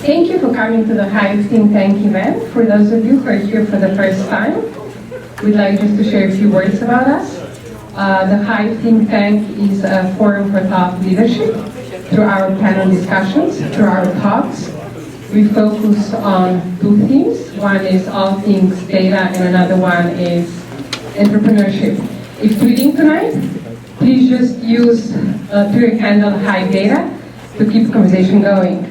Thank you for coming to the HIVE Think Tank event. For those of you who are here for the first time, we'd like just to share a few words about us. The HIVE Think Tank is a forum for thought leadership. Through our panel discussions, through our talks, we focus on two themes. One is all things data, and another one is entrepreneurship. If tweeting tonight, please just use Twitter handle HIVE Data to keep the conversation going.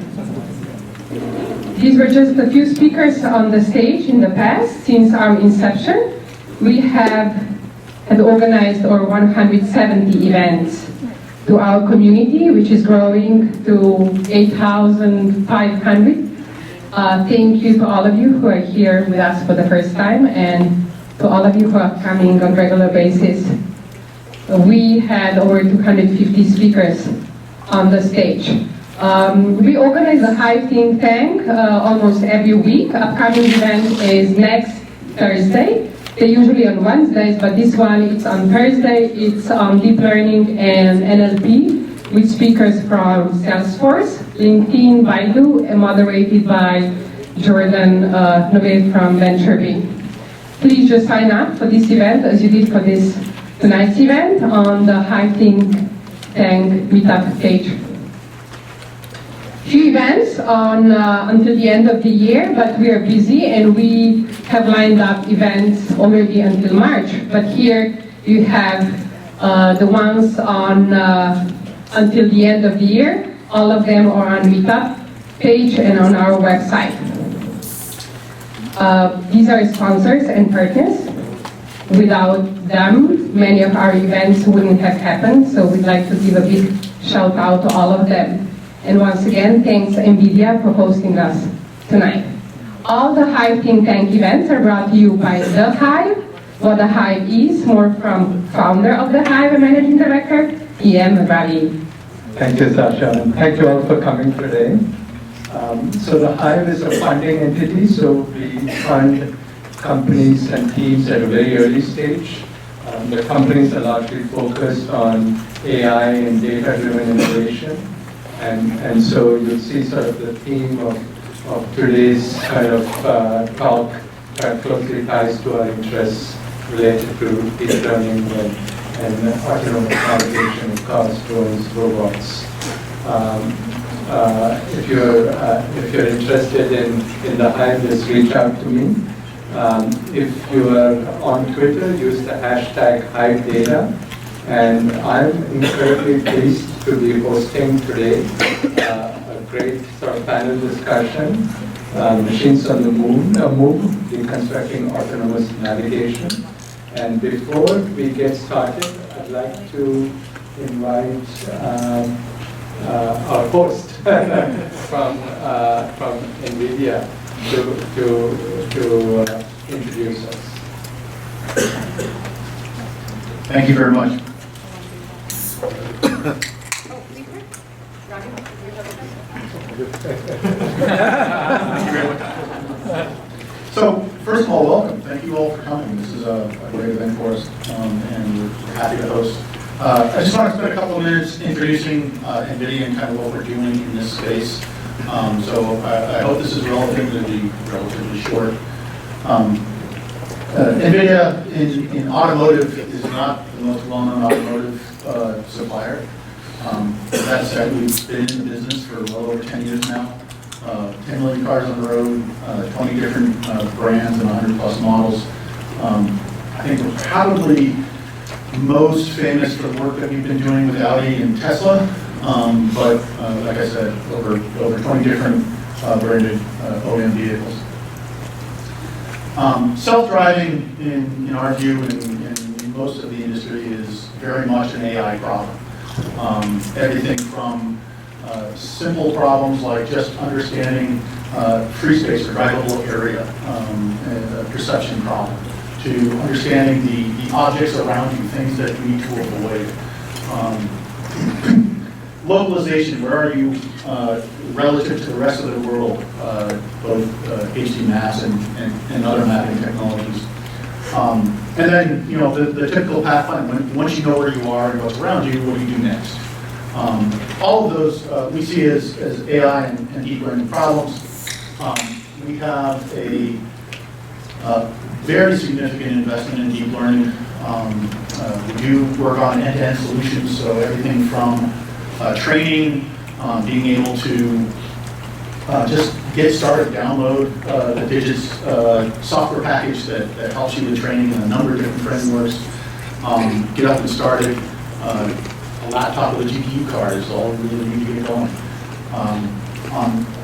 These were just a few speakers on the stage in the past. Since our inception, we had organized over 170 events to our community, which is growing to 8,500. Thank you to all of you who are here with us for the first time, and to all of you who are coming on a regular basis. We had over 250 speakers on the stage. We organize a HIVE Think Tank almost every week. Upcoming event is next Thursday. They're usually on Wednesdays, but this one it's on Thursday. It's on deep learning and NLP with speakers from Salesforce, LinkedIn, Baidu, and moderated by Jordan Novell from VentureB. Please just sign up for this event as you did for this tonight's event on the HIVE Think Tank meetup page. Few events on until the end of the year, but we are busy and we have lined up events already until March. But here you have the ones on until the end of the year. All of them are on meetup page and on our website. These are sponsors and partners. Without them, many of our events wouldn't have happened, so we'd like to give a big shout out to all of them. And once again, thanks NVIDIA for hosting us tonight. All the HIVE Think Tank events are brought to you by The Hive. What The Hive is, more from founder of The Hive and managing director, PM Ravi. Thank you, Sasha, and thank you all for coming today. So The Hive is a funding entity, so we fund companies and teams at a very early stage. The companies are largely focused on AI and data-driven innovation. And so you'll see sort of the theme of today's kind of talk closely ties to our interests related to deep learning and autonomous navigation of cars, drones, robots. If you're interested in the Hive, just reach out to me. If you are on Twitter, use the hashtag HiveData. And I'm incredibly pleased to be hosting today a great sort of panel discussion, Machines on the Move, Deconstructing Autonomous Navigation. And before we get started, I'd like to invite our host from NVIDIA to introduce us. Thank you very much. So, first of all, welcome. Thank you all for coming. This is a great event for us, and we're happy to host. I just want to spend a couple of minutes introducing NVIDIA and kind of what we're doing in this space. So I hope this is relatively short. NVIDIA in automotive is not the most well-known automotive supplier. That said, we've been in the business for well over 10 years now. 10 million cars on the road, 20 different brands and 100 plus models. I think we're probably most famous for the work that we've been doing with Audi and Tesla, but like I said, over 20 different branded OEM vehicles. Self-driving, in our view, and in most of the industry, is very much an AI problem. Everything from simple problems like just understanding free space or drivable area, a perception problem, to understanding the objects around you, things that you need to avoid. Localization, where are you relative to the rest of the world, both HD maps and other mapping technologies. And then, the typical pathfinder, once you know where you are and what's around you, what do you do next? All of those we see as AI and deep learning problems. We have a very significant investment in deep learning. We do work on end-to-end solutions, so everything from training, being able to just get started, download the Digits software package that helps you with training in a number of different frameworks, get up and started. A laptop with a GPU card is all we really need to get going.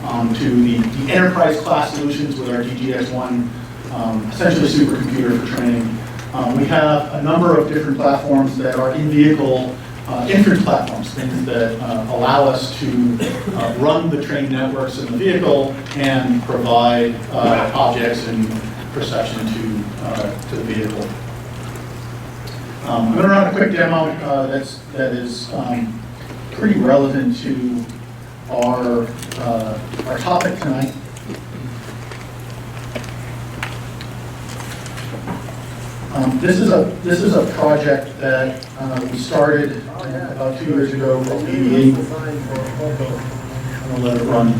On to the enterprise class solutions with our DGX-1, essentially supercomputer for training. We have a number of different platforms that are in-vehicle inference platforms, things that allow us to run the trained networks in the vehicle and provide objects and perception to the vehicle. I'm going to run a quick demo that is pretty relevant to our topic tonight. This is a project that we started about 2 years ago with ABB. I'll let it run.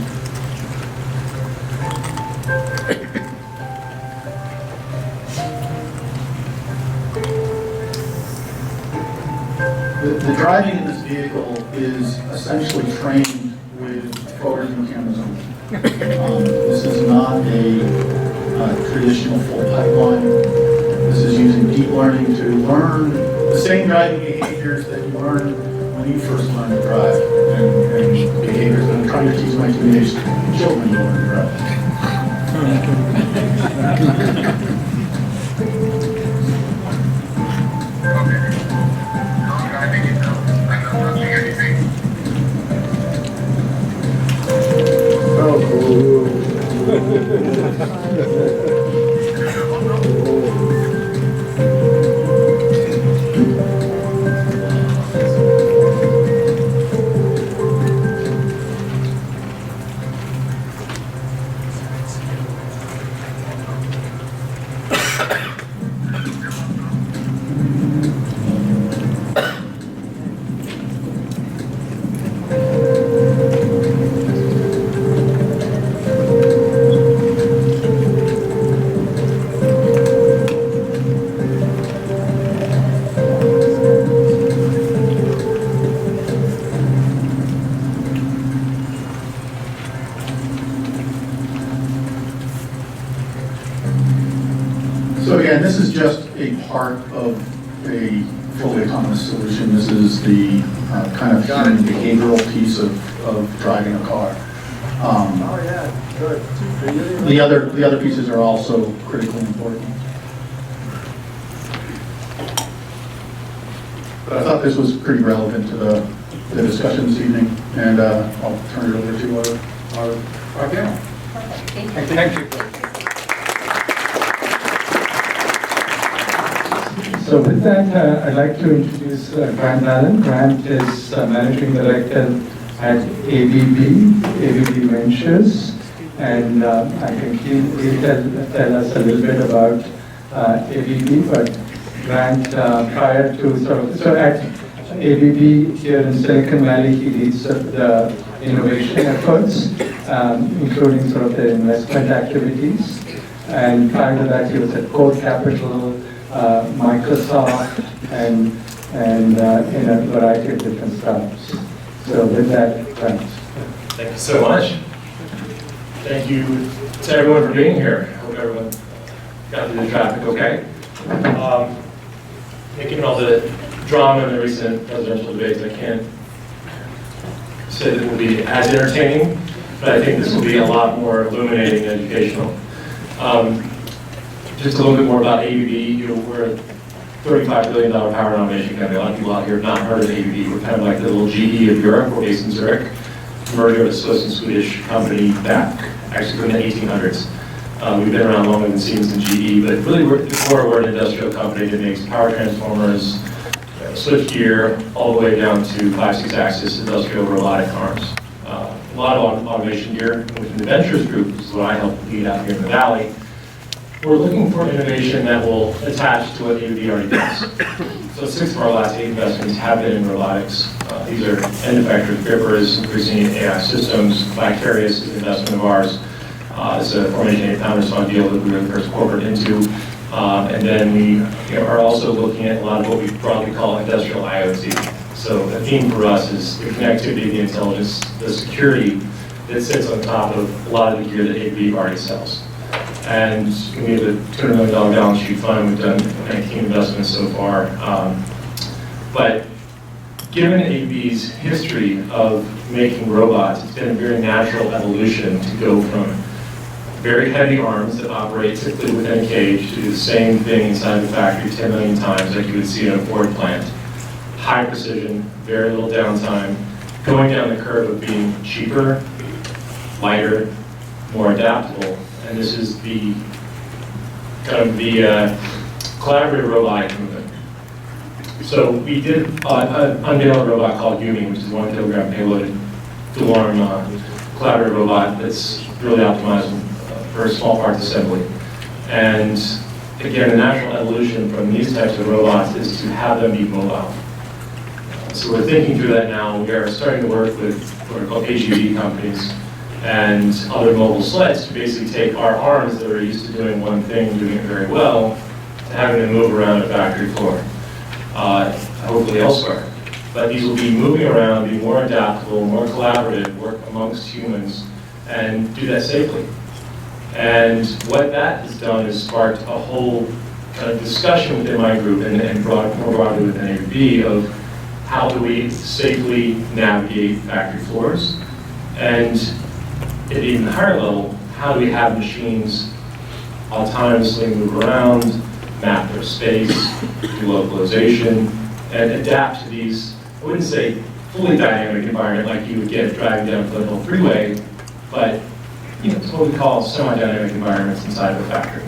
The driving in this vehicle is essentially trained with forward-view cameras only. This is not a traditional full pipeline. This is using deep learning to learn the same driving behaviors that you learned when you first learned to drive, and behaviors that I'm trying to teach my teenage children to learn to drive. Oh, cool. So again, this is just a part of a fully autonomous solution. This is the kind of human behavioral piece of driving a car. The other pieces are also critically important. But I thought this was pretty relevant to the discussion this evening, and I'll turn it over to our panel. Thank you. So with that, I'd like to introduce Grant Allen. Grant is Managing Director at ABB Ventures, and I think he'll tell us a little bit about ABB, but Grant, prior to so at ABB here in Silicon Valley, he leads the innovation efforts, including sort of the investment activities, and prior to that he was at Core Capital, Microsoft, and in a variety of different startups. So with that, Grant. Thank you so much. Thank you to everyone for being here. Hope everyone got through the traffic okay. Given all the drama in the recent presidential debates, I can't say that it will be as entertaining, but I think this will be a lot more illuminating and educational. Just a little bit more about ABB. We're a $35 billion power and automation company. A lot of people out here have not heard of ABB. We're kind of like the little GE of Europe. We're based in Zurich. Merger of a Swiss and Swedish company back, actually from the 1800s. We've been around longer than Siemens and GE, but really we're an industrial company that makes power transformers, switchgear, all the way down to 5-6 axis industrial robotic arms. A lot of automation gear within the Ventures group, which is what I help lead out here in the Valley. We're looking for innovation that will attach to what ABB already does. So So 6 of our last 8 investments have been in robotics. These are end-effector grippers, increasing AI systems. Vicarious is an investment of ours. It's a formation 8 founders fund deal that we were the first corporate into. And then we are also looking at a lot of what we broadly call industrial IoT. So the theme for us is the connectivity, the intelligence, the security that sits on top of a lot of the gear that ABB already sells. And we have a $200 million balance sheet fund. We've done 19 investments so far. But given ABB's history of making robots, it's been a very natural evolution to go from very heavy arms that operate typically within a cage to do the same thing inside the factory 10 million times like you would see in a Ford plant. High precision, very little downtime, going down the curve of being cheaper, lighter, more adaptable. And this is the kind of the collaborative robotic movement. So we did unveil a robot called Yumi, which is a 1 kilogram payload dual arm collaborative robot that's really optimized for small parts assembly. And again, the natural evolution from these types of robots is to have them be mobile. So we're thinking through that now. We are starting to work with what are called HIVE companies and other mobile sleds to basically take our arms that are used to doing one thing, doing it very well, to having them move around a factory floor, hopefully elsewhere. But these will be moving around, be more adaptable, more collaborative, work amongst humans, and do that safely. And what that has done is sparked a whole kind of discussion within my group and more broadly within ABB of how do we safely navigate factory floors, and at an even higher level, how do we have machines autonomously move around, map their space, do localization, and adapt to these, I wouldn't say fully dynamic environment like you would get driving down the Hill Freeway, but it's what we call semi-dynamic environments inside of a factory.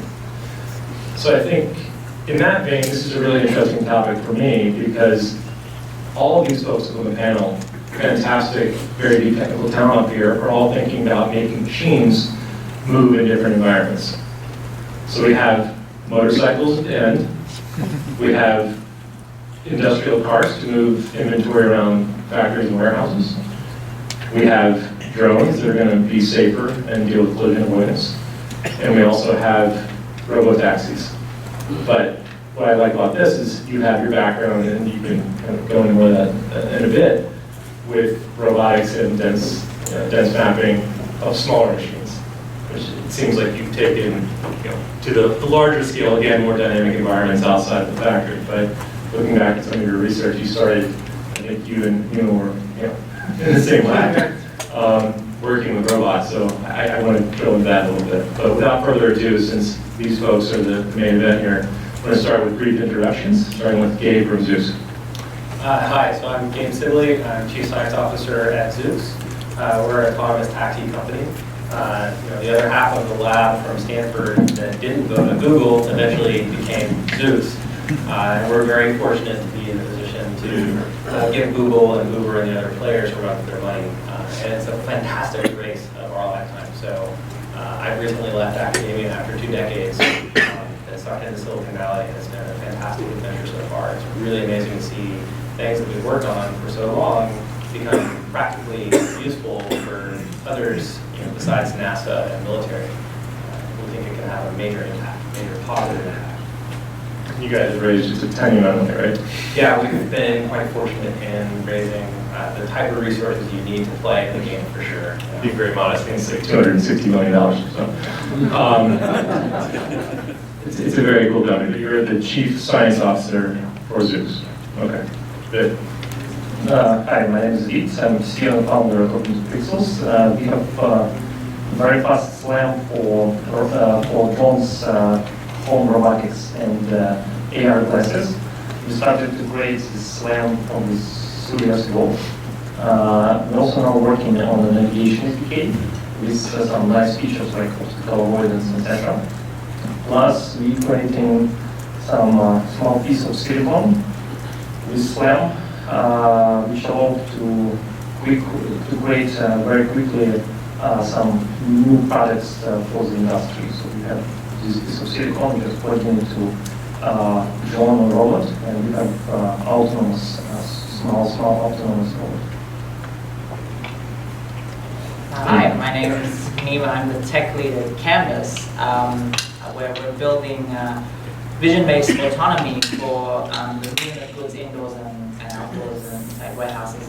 So I think in that vein, this is a really interesting topic for me because all of these folks on the panel, fantastic, very deep technical talent up here, are all thinking about making machines move in different environments. So we have motorcycles at the end, we have industrial cars to move inventory around factories and warehouses, we have drones that are going to be safer and deal with collision avoidance, and we also have robo-taxis. But what I like about this is you have your background and you can kind of go into more of that in a bit with robotics and dense mapping of smaller machines, which it seems like you've taken to the larger scale, again, more dynamic environments outside of the factory. But looking back at some of your research, you started, I think you and Nima were in the same lab, working with robots, so I want to drill into that a little bit. But without further ado, since these folks are the main event here, I'm going to start with brief introductions, starting with Gabe from Zoox. Hi, so I'm Gabe Sibley. I'm Chief Science Officer at Zoox. We're an autonomous taxi company. The other half of the lab from Stanford that didn't go to Google eventually became Zoox. And we're very fortunate to be in a position to give Google and Uber and the other players a run for their money. And it's a fantastic race of our lifetime. So I recently left academia after 2 decades and started in Silicon Valley, and it's been a fantastic adventure so far. It's really amazing to see things that we've worked on for so long become practically useful for others, besides NASA and military. We think it can have a major impact, major positive impact. You guys have raised just a tiny amount of money, right? Yeah, we've been quite fortunate in raising the type of resources you need to play the game for sure. Be very modest, I think it's like $260 million or so. It's a very cool company, but you're the Chief Science Officer for Zoox. Okay, good. Hi, my name is Vit. I'm CEO and founder of Augmented Pixels. We have very fast SLAM for drones, home robotics, and AR glasses. We started to create this SLAM probably 2 years ago. We're also now working on the navigation SDK with some nice features like obstacle avoidance, etc. Plus, we're creating some small piece of silicon with SLAM, which allow to create very quickly some new products for the industry. So we have this piece of silicon, we just plug it into drone or robot, and we have autonomous, small autonomous robot. Hi, my name is Nima. I'm the tech lead at Canvas, where we're building vision-based autonomy for the movement of goods indoors and outdoors and inside warehouses.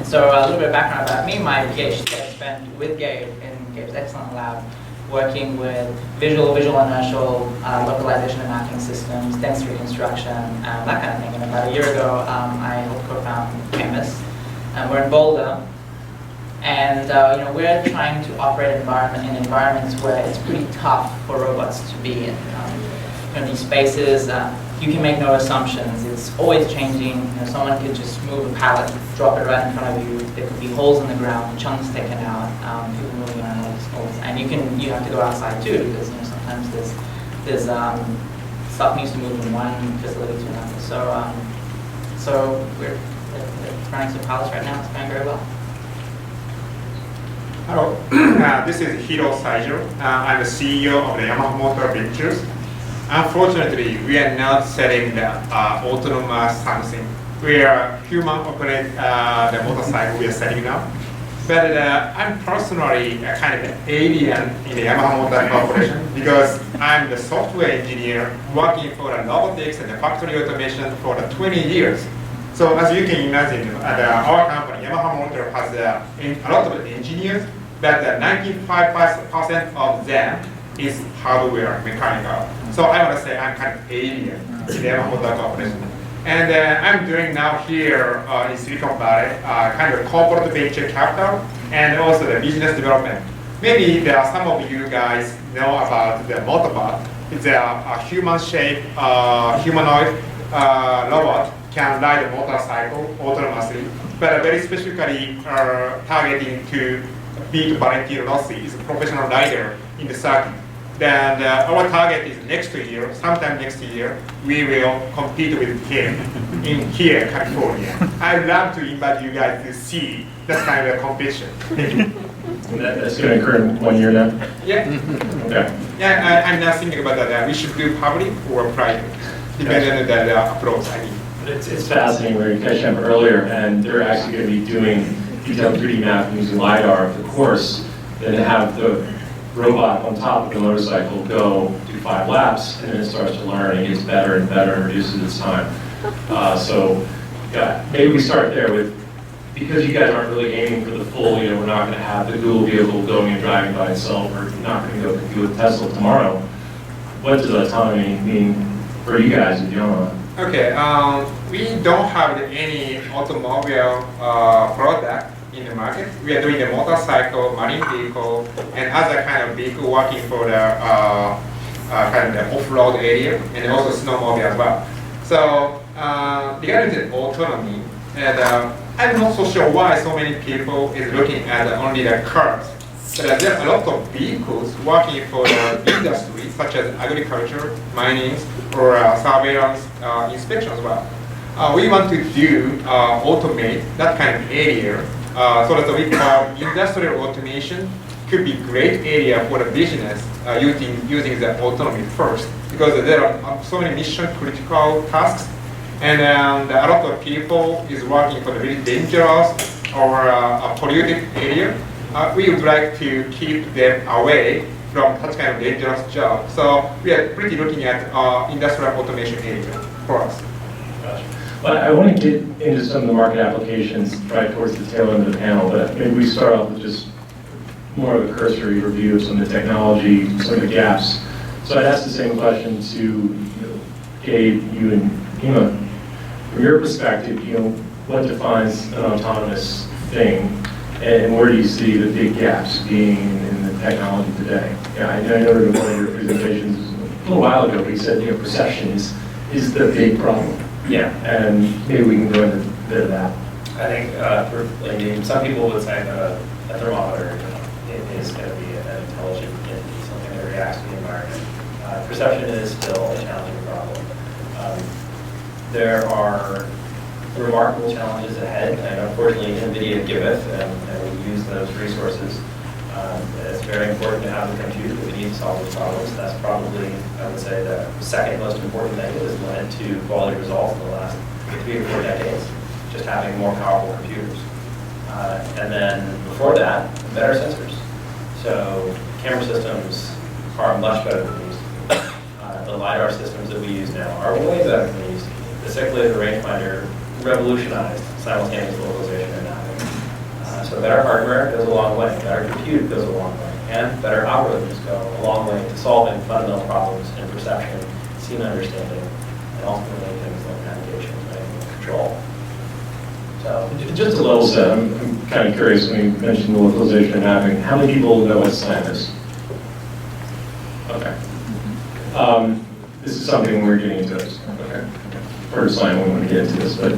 So a little bit of background about me. My PhD I spent with Gabe in Gabe's excellent lab, working with visual inertial localization and mapping systems, dense reconstruction, that kind of thing. And about a year ago, I helped co-found Canvas. We're in Boulder. And we're trying to operate in environments where it's pretty tough for robots to be in. These spaces, you can make no assumptions. It's always changing. Someone could just move a pallet, drop it right in front of you. There could be holes in the ground, chunks taken out, people moving around all this. And you have to go outside too, because sometimes there's stuff needs to move from one facility to another. So we're running some pilots right now. It's going very well. Hello, this is Hiroshi Saijou. I'm the CEO of the Yamaha Motor Ventures. Unfortunately, we are not selling the autonomous something. We are human operate the motorcycle we are selling now. But I'm personally a kind of an alien in the Yamaha Motor Corporation because I'm the software engineer working for the robotics and the factory automation for 20 years. So as you can imagine, our company, Yamaha Motor, has a lot of engineers, but 95% of them is hardware, mechanical. So I want to say I'm kind of alien in the Yamaha Motor Corporation. And I'm doing now here in Silicon Valley, kind of corporate venture capital and also the business development. Maybe there are some of you guys know about the Motorbot. It's a human-shaped humanoid robot can ride a motorcycle autonomously, but very specifically targeting to beat Valentino Rossi, is a professional rider in the circuit. Then our target is next year, sometime next year, we will compete with him in here, California. I'd love to invite you guys to see that kind of competition. That's going to occur in 1 year now? Yeah. Okay. Yeah, I'm not thinking about that. We should do public or private, depending on the approach, I mean. It's fascinating. We were catching up earlier, and they're actually going to be doing detailed 3D mapping using LiDAR of the course, then have the robot on top of the motorcycle go do 5 laps, and then it starts to learn and gets better and better and reduces its time. Maybe we start there with, because you guys aren't really aiming for the full, we're not going to have the Google vehicle going and driving by itself, or not going to go compete with Tesla tomorrow. What does autonomy mean for you guys at Yamaha? Okay, we don't have any automobile product in the market. We are doing the motorcycle, marine vehicle, and other kind of vehicle working for the kind of the off-road area, and also snowmobile as well. So regarding the autonomy, and I'm not so sure why so many people is looking at only the cars. But there are a lot of vehicles working for the industry, such as agriculture, mining, or surveillance inspection as well. We want to do automate that kind of area so that we call industrial automation could be great area for the business using the autonomy first, because there are so many mission critical tasks, and a lot of people is working for the really dangerous or polluted area. We would like to keep them away from such kind of dangerous job. So we are pretty looking at industrial automation area for us. Gotcha. Well, I want to get into some of the market applications right towards the tail end of the panel, but maybe we start off with just more of a cursory review of some of the technology, some of the gaps. So I'd ask the same question to Gabe, you and Nima. From your perspective, what defines an autonomous thing? And where do you see the big gaps being in the technology today? I noted in one of your presentations a little while ago, but you said perception is the big problem. Yeah. And maybe we can go into a bit of that. I think some people would say that a thermometer is going to be an intelligent entity, something that reacts to the environment. Perception is still a challenging problem. There are remarkable challenges ahead, and unfortunately NVIDIA giveth, and we use those resources. It's very important to have the compute that we need to solve these problems. That's probably, I would say, the second most important thing that has led to quality results in the last 3 or 4 decades, just having more powerful computers. And then before that, better sensors. So camera systems are much better than we used to be. The LiDAR systems that we use now are way better than we used to be. The circulated rangefinder revolutionized simultaneous localization and mapping. So better hardware goes a long way, better compute goes a long way, and better algorithms go a long way to solving fundamental problems in perception, scene understanding, and ultimately things like navigation and control. So Just to level set, I'm kind of curious when you mentioned the localization and mapping, how many people know what SLAM is? Okay. This is something we're getting into this. Okay. For SLAM, we want to get into this, but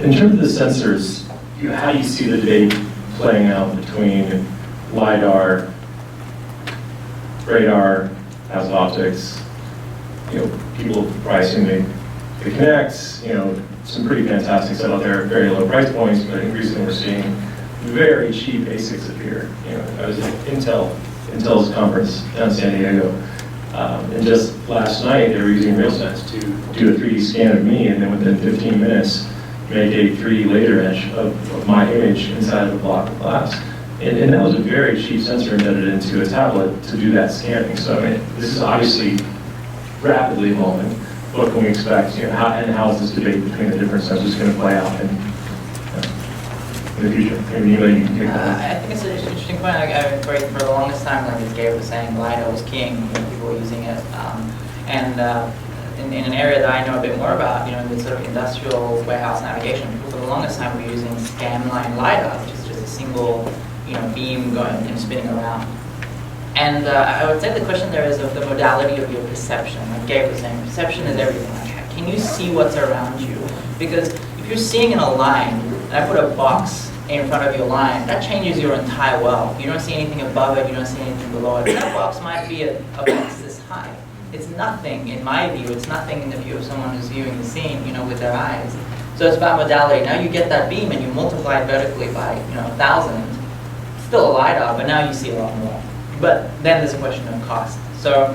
in terms of the sensors, how do you see the debate playing out between LiDAR, radar, passive optics, people pricing they connect, some pretty fantastic stuff out there at very low price points, but increasingly we're seeing very cheap ASICs appear. I was at Intel's conference down in San Diego, and just last night they were using RealSense to do a 3D scan of me, and then within 15 minutes make a 3D laser etch of my image inside of a block of glass. And that was a very cheap sensor embedded into a tablet to do that scanning. So I mean, this is obviously rapidly evolving. What can we expect? How is this debate between the different sensors going to play out in the future? Maybe anybody can take that. I think it's an interesting point. For the longest time, like as Gabe was saying, LiDAR was king. People were using it, in an area that I know a bit more about, the sort of industrial warehouse navigation. People for the longest time were using scanline LiDAR, which is just a single, beam going and spinning around. And I would say the question there is of the modality of your perception. Like Gabe was saying, perception is everything. Like, can you see what's around you? Because if you're seeing in a line, and I put a box in front of your line, that changes your entire world. You don't see anything above it, you don't see anything below it. That box might be a box this high. It's nothing, in my view, it's nothing in the view of someone who's viewing the scene, with their eyes. So it's about modality. Now you get that beam and you multiply it vertically by, 1,000. Still a LiDAR, but now you see a lot more. But then there's a question of cost. So,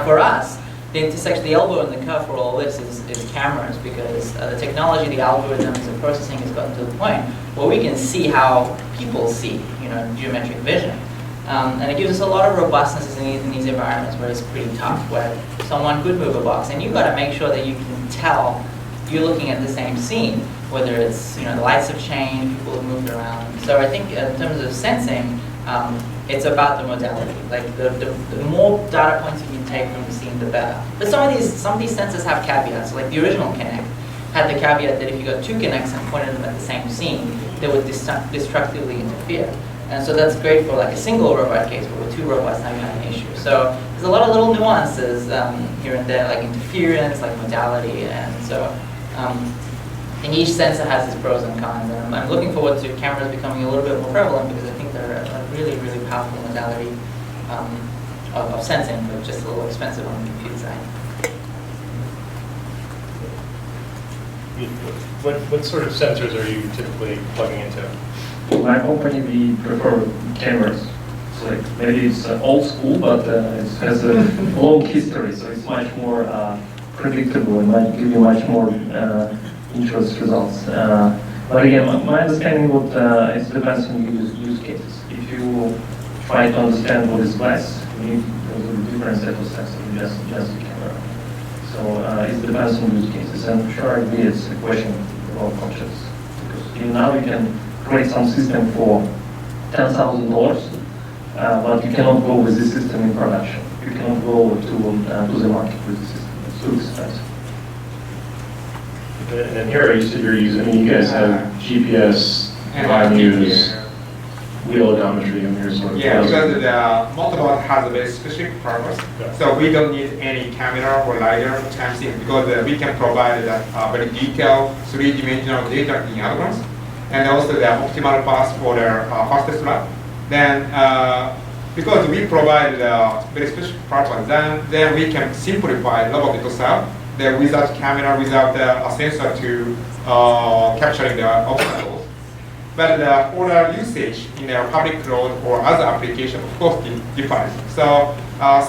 for us, the intersection, the elbow in the curve for all this is cameras, because the technology, the algorithms, the processing has gotten to the point where we can see how people see, geometric vision. And it gives us a lot of robustness in these environments where it's pretty tough, where someone could move a box, and you've got to make sure that you can tell you're looking at the same scene, whether it's, the lights have changed, people have moved around. So I think in terms of sensing, it's about the modality. Like the more data points you can take from the scene, the better. But some of these sensors have caveats. Like the original Kinect had the caveat that if you got 2 Kinects and pointed them at the same scene, they would destructively interfere. And so that's great for like a single robot case, but with 2 robots now you have an issue. So there's a lot of little nuances here and there, like interference, like modality, and so I think each sensor has its pros and cons. And I'm looking forward to cameras becoming a little bit more prevalent, because I think they're a really, really powerful modality of sensing, but just a little expensive on the compute side. What sort of sensors are you typically plugging into? My company, we prefer cameras. It's like maybe it's old school, but it has a long history, so it's much more predictable and might give you much more interest results. But again, my understanding it depends on use cases. If you try to understand what is less, you need a different set of sensors than just the camera. So it depends on use cases, and sure, I agree it's a question of conscience. Because now you can create some system for $10,000, but you cannot go with this system in production. You cannot go to the market with the system. It's too expensive. And then here, you said you're using, you guys have GPS, values, wheel odometry, and here's sort of. Yeah, because the motorbot has a very specific purpose. Yeah. So we don't need any camera or LiDAR sensing, because we can provide very detailed 3D-dimensional data in advance, and also the optimal path for the fastest lap. Then, because we provide a very specific purpose, then we can simplify robot itself. Without camera, without a sensor to capturing the obstacles. but the order usage in a public road or other application, of course, differs. So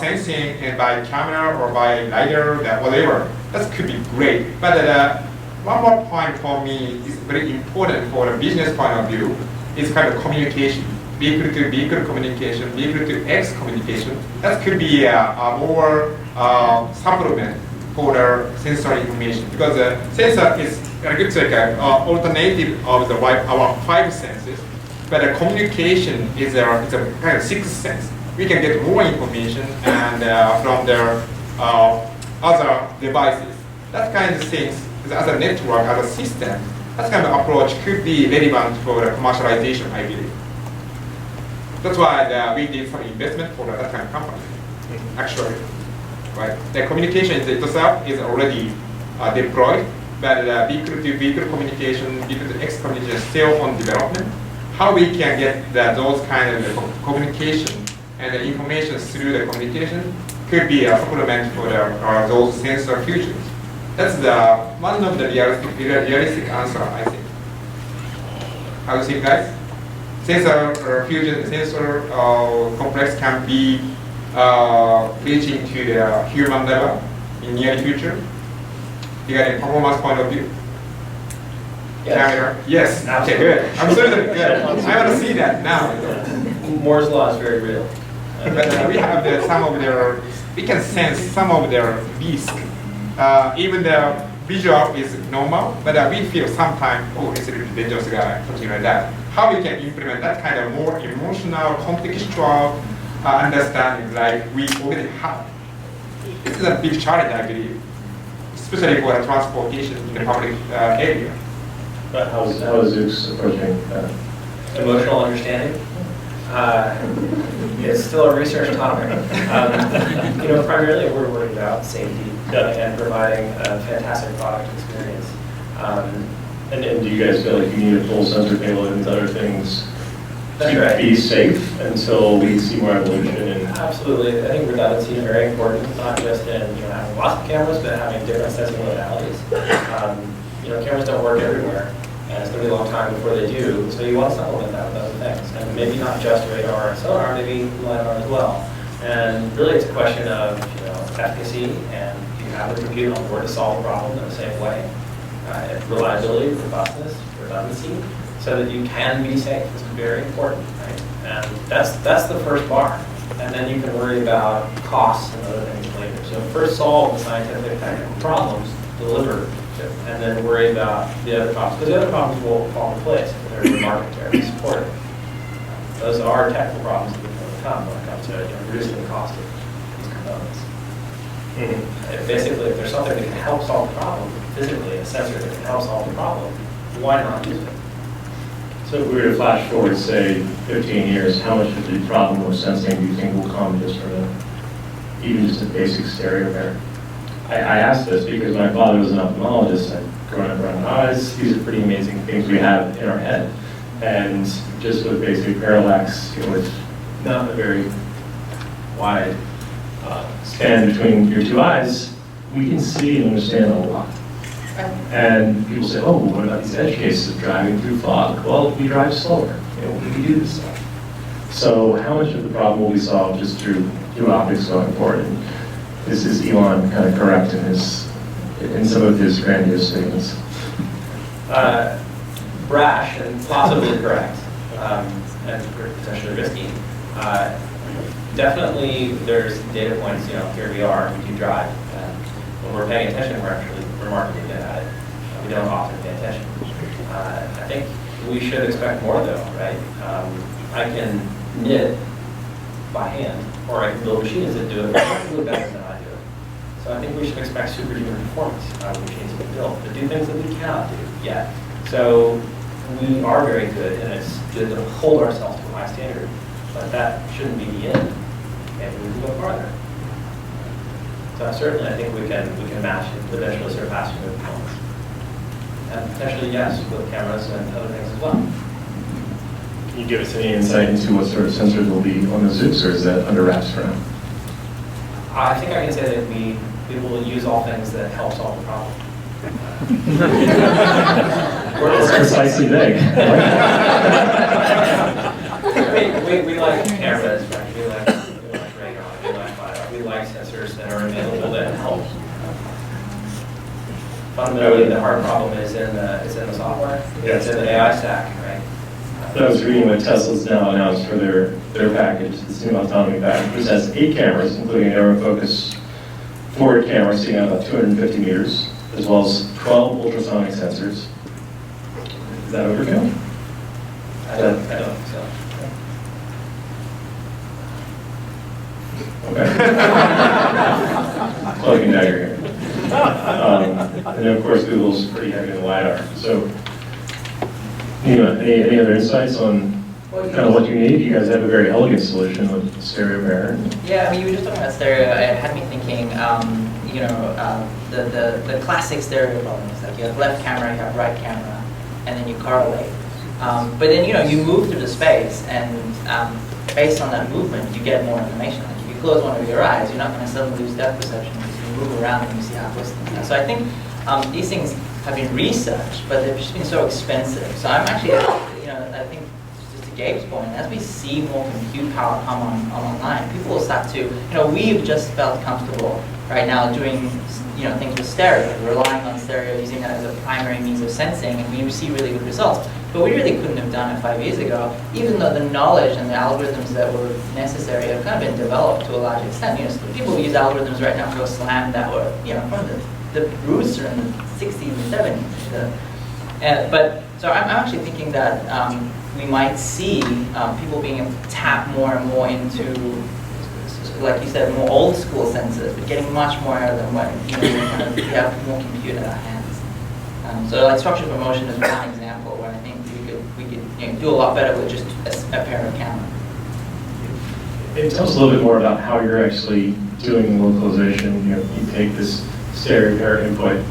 sensing by camera or by lidar, whatever, that could be great. But one more point for me is very important for the business point of view is kind of communication, vehicle to vehicle communication, vehicle to X communication. That could be a more supplement for the sensor information, because the sensor is it's like an alternative of our 5 senses, but the communication is a kind of 6th sense. We can get more information and from their other devices. That kind of things, as a network, as a system, that kind of approach could be relevant for the commercialization, I believe. That's why we did some investment for that kind of company, actually. Right? The communication itself is already deployed, but vehicle-to-vehicle communication, vehicle-to-X communication is still on development. How we can get those kind of communication and the information through the communication could be a supplement for those sensor fusions. That's one of the realistic answer, I think. How do you think, guys? Sensor fusion, sensor complex can be reaching to the human level in near future. Regarding performance point of view. Yes. Camera. Yes. Okay, good. Absolutely good. I want to see that now. Moore's law is very real. But we have some of their. We can sense some of their risk. Even the visual is normal, but we feel sometimes, oh, it's a little bit dangerous guy, something like that. How we can implement that kind of more emotional, contextual understanding like we already have. This is a big challenge, I believe, especially for the transportation in the public area. But how is Zoox approaching that? Emotional understanding. It's still a research topic. Primarily we're worried about safety and providing a fantastic product experience. And do you guys feel like you need a full sensor payload and other things That's to right. be safe until we see more evolution? And Absolutely. I think redundancy is very important, not just in having lots of cameras, but having different sensing modalities. Cameras don't work everywhere, and it's going to be a long time before they do, so you want to supplement that with other things. And maybe not just radar and sonar, maybe LiDAR as well. And really it's a question of efficacy, and do you have the compute on board to solve the problem in a safe way. Reliability, robustness, redundancy, so that you can be safe is very important, right? And that's the first bar. And then you can worry about costs and other things later. So first solve the scientific technical problems, deliver, and then worry about the other problems. Because the other problems will fall into place if they're in the market there to support it. Those are technical problems that will come when it comes to reducing the cost of these components. Basically, if there's something that can help solve the problem, physically, a sensor that can help solve the problem, why not use it? so if we were to flash forward, say, 15 years, how much of the problem of sensing do you think will come just from even just a basic stereo pair? I asked this because my father was an ophthalmologist, and growing up around eyes, these are pretty amazing things we have in our head. And just with basic parallax, with not a very wide span between your two eyes, we can see and understand a lot. And people say, oh, what about these edge cases of driving through fog? Well, we drive slower. We can do this stuff. So how much of the problem will be solved just through optics going forward? And is Elon kind of correct in some of his grandiose statements? Brash and possibly correct, and potentially risky. Definitely, there's data points. Here we are. We do drive, and when we're paying attention, we're actually remarkably good at it. We don't often pay attention. I think we should expect more, though, right? I can knit by hand, or I can build machines that do it probably better than I do it. So I think we should expect superhuman performance out of the machines we build, to do things that we cannot do yet. So we are very good, and it's good to hold ourselves to a high standard, but that shouldn't be the end. Maybe we can go farther. So certainly I think we can match and eventually surpass human performance. And potentially, yes, with cameras and other things as well. Can you give us any insight into what sort of sensors will be on the Zoox, or is that under wraps for now? I think I can say that we will use all things that help solve the problem. It's precisely vague. We like cameras, right? We like radar, we like LiDAR, we like sensors that are available that help. Fundamentally, the hard problem is in the software. It's in the AI stack, right? I was reading what Tesla's now announced for their package, this new autonomy package, which has 8 cameras, including an aero focus forward camera sitting at about 250 meters, as well as 12 ultrasonic sensors. Is that overkill? I don't think so. Okay. Cloak and dagger here. And then of course Google's pretty heavy in the LiDAR. So, any other insights on kind of what you need? You guys have a very elegant solution with stereo pair. Yeah, I mean, you were just talking about stereo. It had me thinking, the classic stereo problems. Like you have left camera, you have right camera, and then you correlate. But then, you move through the space, and based on that movement, you get more information. Like if you close one of your eyes, you're not going to suddenly lose depth perception because you move around and you see how close things are. So I think these things have been researched, but they've just been so expensive. So I'm actually, I think, just to Gabe's point, as we see more compute power come online, people will start to, we've just felt comfortable right now doing, things with stereo, relying on stereo, using that as a primary means of sensing, and we see really good results. But we really couldn't have done it 5 years ago, even though the knowledge and the algorithms that were necessary have kind of been developed to a large extent. So people use algorithms right now for SLAM that were, from the roots are in the 60s and 70s. So I'm actually thinking that we might see people being able to tap more and more into, like you said, more old school sensors, but getting much more out of them when we have more compute at our hands. So like structure for motion is one example where I think we could do a lot better with just a pair of cameras. Tell us a little bit more about how you're actually doing localization. You take this stereo pair input,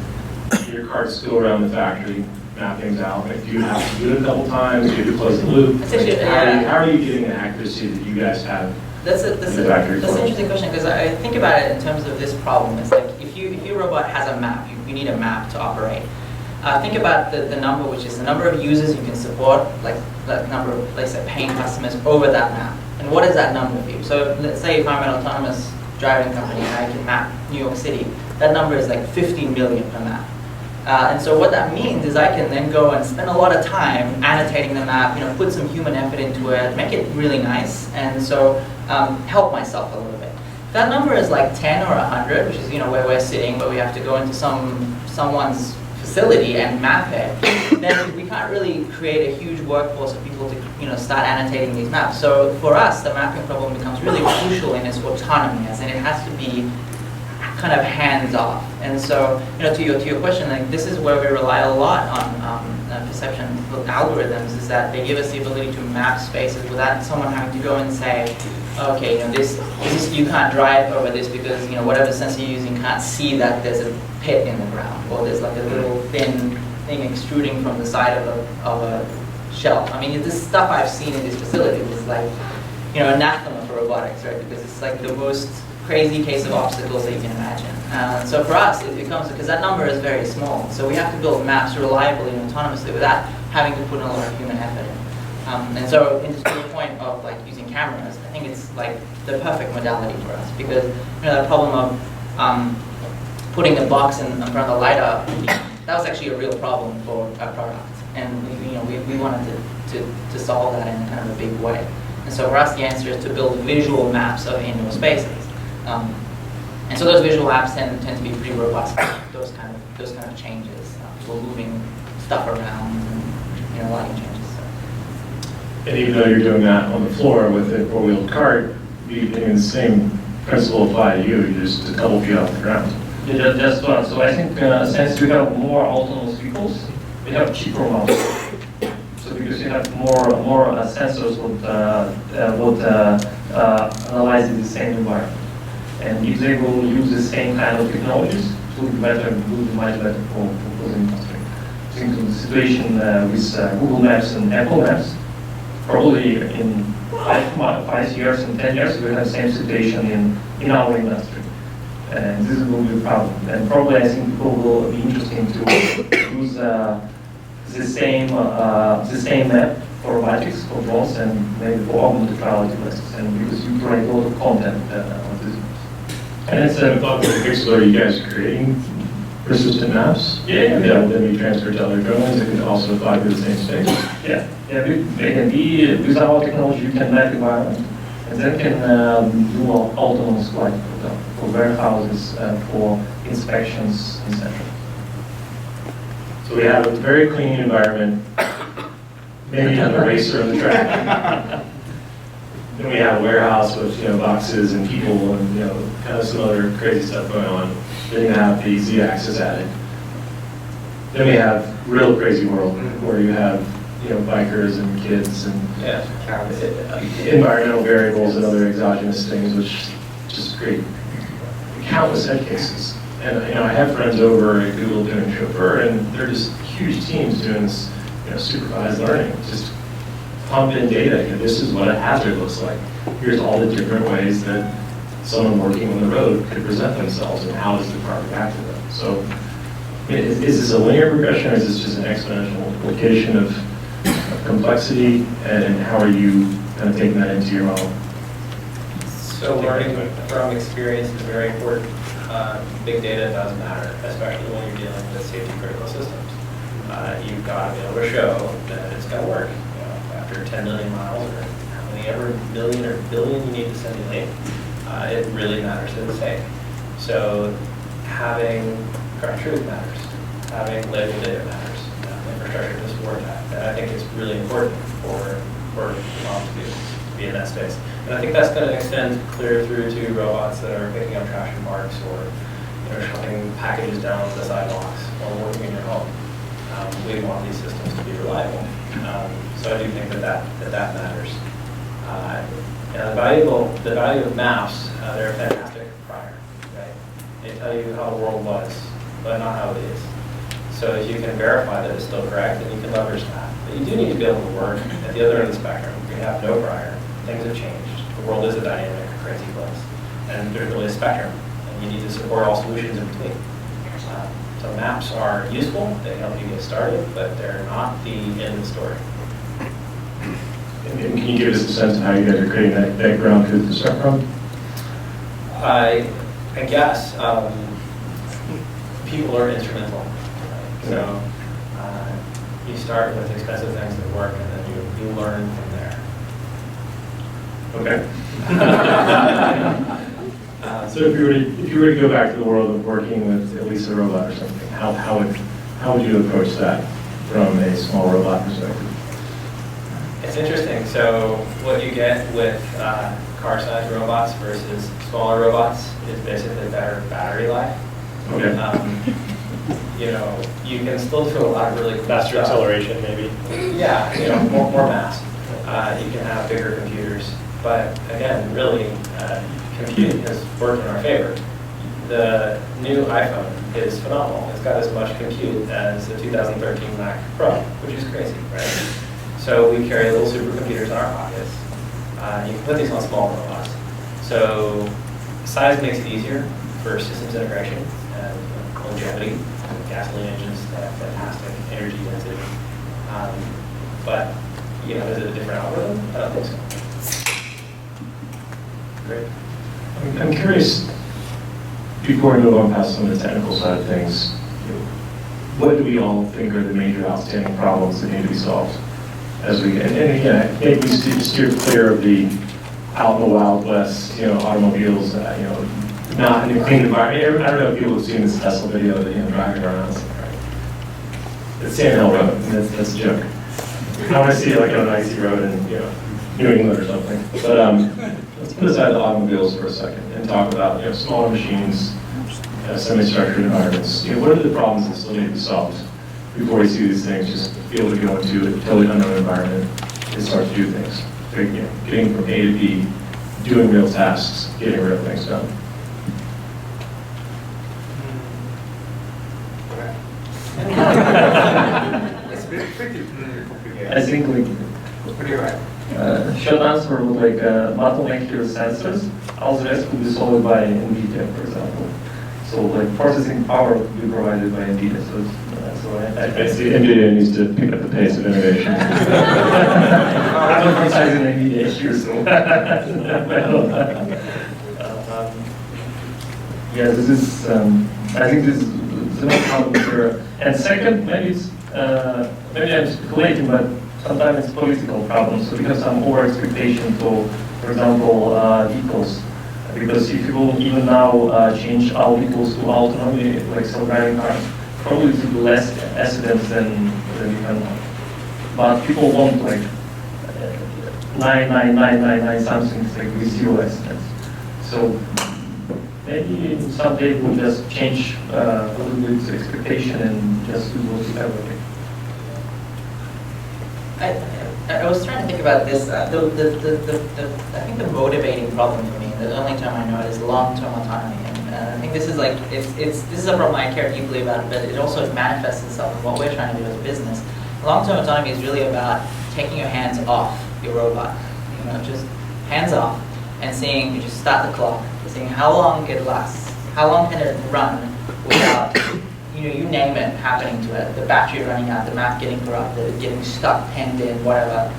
your cards go around the factory, map things out. Like, do you have to do it a couple times? Do you have to close the loop? How are you getting the accuracy that you guys have? That's an interesting question, because I think about it in terms of this problem. It's like if your robot has a map, you need a map to operate. Think about the number, which is the number of users you can support, like the number of, let's say, paying customers over that map. And what is that number for you? So let's say if I'm an autonomous driving company and I can map New York City, that number is like 15 million per map. And so what that means is I can then go and spend a lot of time annotating the map, put some human effort into it, make it really nice, and so help myself a little bit. If that number is like 10 or 100, which is where we're sitting, where we have to go into someone's facility and map it, then we can't really create a huge workforce of people to start annotating these maps. So for us, the mapping problem becomes really crucial in its autonomy, as in it has to be kind of hands-off. And so, to your question, like this is where we rely a lot on perception algorithms, is that they give us the ability to map spaces without someone having to go and say, okay, this you can't drive over this because whatever sensor you're using can't see that there's a pit in the ground, or there's like a little thin thing extruding from the side of a shelf. I mean, this stuff I've seen in these facilities is like, anathema for robotics, right? Because it's like the most crazy case of obstacles that you can imagine. So for us, it becomes, because that number is very small, so we have to build maps reliably and autonomously without having to put in a lot of human effort in. And so, to the point of like using cameras, I think it's like the perfect modality for us, because the problem of putting a box in front of the LiDAR, that was actually a real problem for our product, and we wanted to solve that in kind of a big way. And so for us, the answer is to build visual maps of indoor spaces. And so those visual apps tend to be pretty robust. Those kind of changes, people moving stuff around, and lighting changes. So. And even though you're doing that on the floor with a four-wheeled cart, the same principle apply to you. You're just a couple feet off the ground. Yeah, that's one. So I think since we have more autonomous vehicles, we have cheaper models. So because you have more sensors would analyze the same environment. And if they will use the same kind of technologies, it will be better and will be much better for closing clustering. I think the situation with Google Maps and Apple Maps, probably in 5 years and 10 years, we'll have the same situation in our industry. And this will be a problem. And probably I think people will be interested to use the same map for robotics, for drones, and maybe for augmented reality glasses, and because you create a lot of content on this. And it's a Augmented Pixels, are you guys creating persistent maps? Yeah. That will then be transferred to other drones that can also fly through the same space? Yeah, they can be, with our technology, you can map environment, and then can do autonomous flight for warehouses, for inspections, etc. So we have a very clean environment, maybe on the racer on the track. Then we have a warehouse with, boxes and people and, kind of some other crazy stuff going on. Then you have the Z-axis added. Then we have real crazy world where you have, bikers and kids and environmental variables and other exogenous things, which just create countless head cases. And I have friends over at Google doing Chauffeur, and they're just huge teams doing this, supervised learning. Just pump in data. This is what a hazard looks like. Here's all the different ways that someone working on the road could present themselves, and how does the car react to them. So, is this a linear progression, or is this just an exponential multiplication of complexity, and how are you kind of taking that into your model? So learning from experience is very important. Big data does matter, especially when you're dealing with safety critical systems. You've got to be able to show that it's going to work. After 10 million miles, or how many ever million or billion you need to simulate, it really matters that it's safe. So having current truth matters. Having labeled data matters. Infrastructure to support that. And I think it's really important for mom to be in that space. And I think that's going to extend clear through to robots that are picking up trash in parks, or shoving packages down the sidewalks while working in your home. We want these systems to be reliable. So I do think that matters. And the value of maps, they're a fantastic prior, right? They tell you how the world was, but not how it is. So if you can verify that it's still correct, then you can leverage that. But you do need to be able to work at the other end of the spectrum. We have no prior. Things have changed. The world is a dynamic, crazy place. And there's really a spectrum. And you need to support all solutions in between. So maps are useful. They help you get started, but they're not the end of the story. And can you give us a sense of how you guys are creating that ground truth to start from? I guess people are instrumental. Right? So you start with expensive things that work, and then you learn from there. Okay. So if you were to go back to the world of working with at least a robot or something, how would you approach that from a small robot perspective? It's interesting. So what you get with car-sized robots versus smaller robots is basically better battery life. Okay. You can still do a lot of really cool Faster stuff. acceleration, maybe. Yeah, more mass. You can have bigger computers, but again, really, computing has worked in our favor. The new iPhone is phenomenal. It's got as much compute as the 2013 Mac Pro, which is crazy, right? So we carry little supercomputers in our pockets. You can put these on small robots. So size makes it easier for systems integration and longevity. Gasoline engines have fantastic energy density. But is it a different algorithm? I don't think so. Great. I'm curious, before we move on past some of the technical side of things, what do we all think are the major outstanding problems that need to be solved? As we and again, I think we steer clear of the out in the Wild West, automobiles, not in a clean environment. I don't know if people have seen this Tesla video that driving around. It's Sand Hill Road, and that's a joke. I want to see it like on an icy road in New England or something. But let's put aside the automobiles for a second and talk about smaller machines, semi-structured environments. What are the problems that still need to be solved before we see these things just be able to go into a totally unknown environment and start to do things? Getting from A to B, doing real tasks, getting real things done. It's pretty complicated. I think Pretty right. short answer would like bottleneck your sensors. All the rest would be solved by NVIDIA, for example. So like processing power would be provided by NVIDIA. So So I see NVIDIA needs to pick up the pace of innovation. I'm not criticizing NVIDIA here, so. Yeah, this is, I think this is the problem here. And second, maybe it's, maybe I'm speculating, but sometimes it's political problems. So because some over expectation for example, vehicles. Because if you will even now change all vehicles to autonomy, like self-driving cars, probably to do less accidents than you can. But people want like 99999 something, like with 0 accidents. So maybe someday we'll just change a little bit the expectation and just do what we have. I was trying to think about this. I think the motivating problem for me, the only term I know it, is long-term autonomy. And I think this is like this is a problem I care deeply about, but it also manifests itself in what we're trying to do as a business. Long-term autonomy is really about taking your hands off your robot. You know, just hands off and seeing. You just start the clock, seeing how long it lasts, how long can it run without. You name it happening to it, the battery running out, the map getting corrupted, getting stuck, penned in, whatever.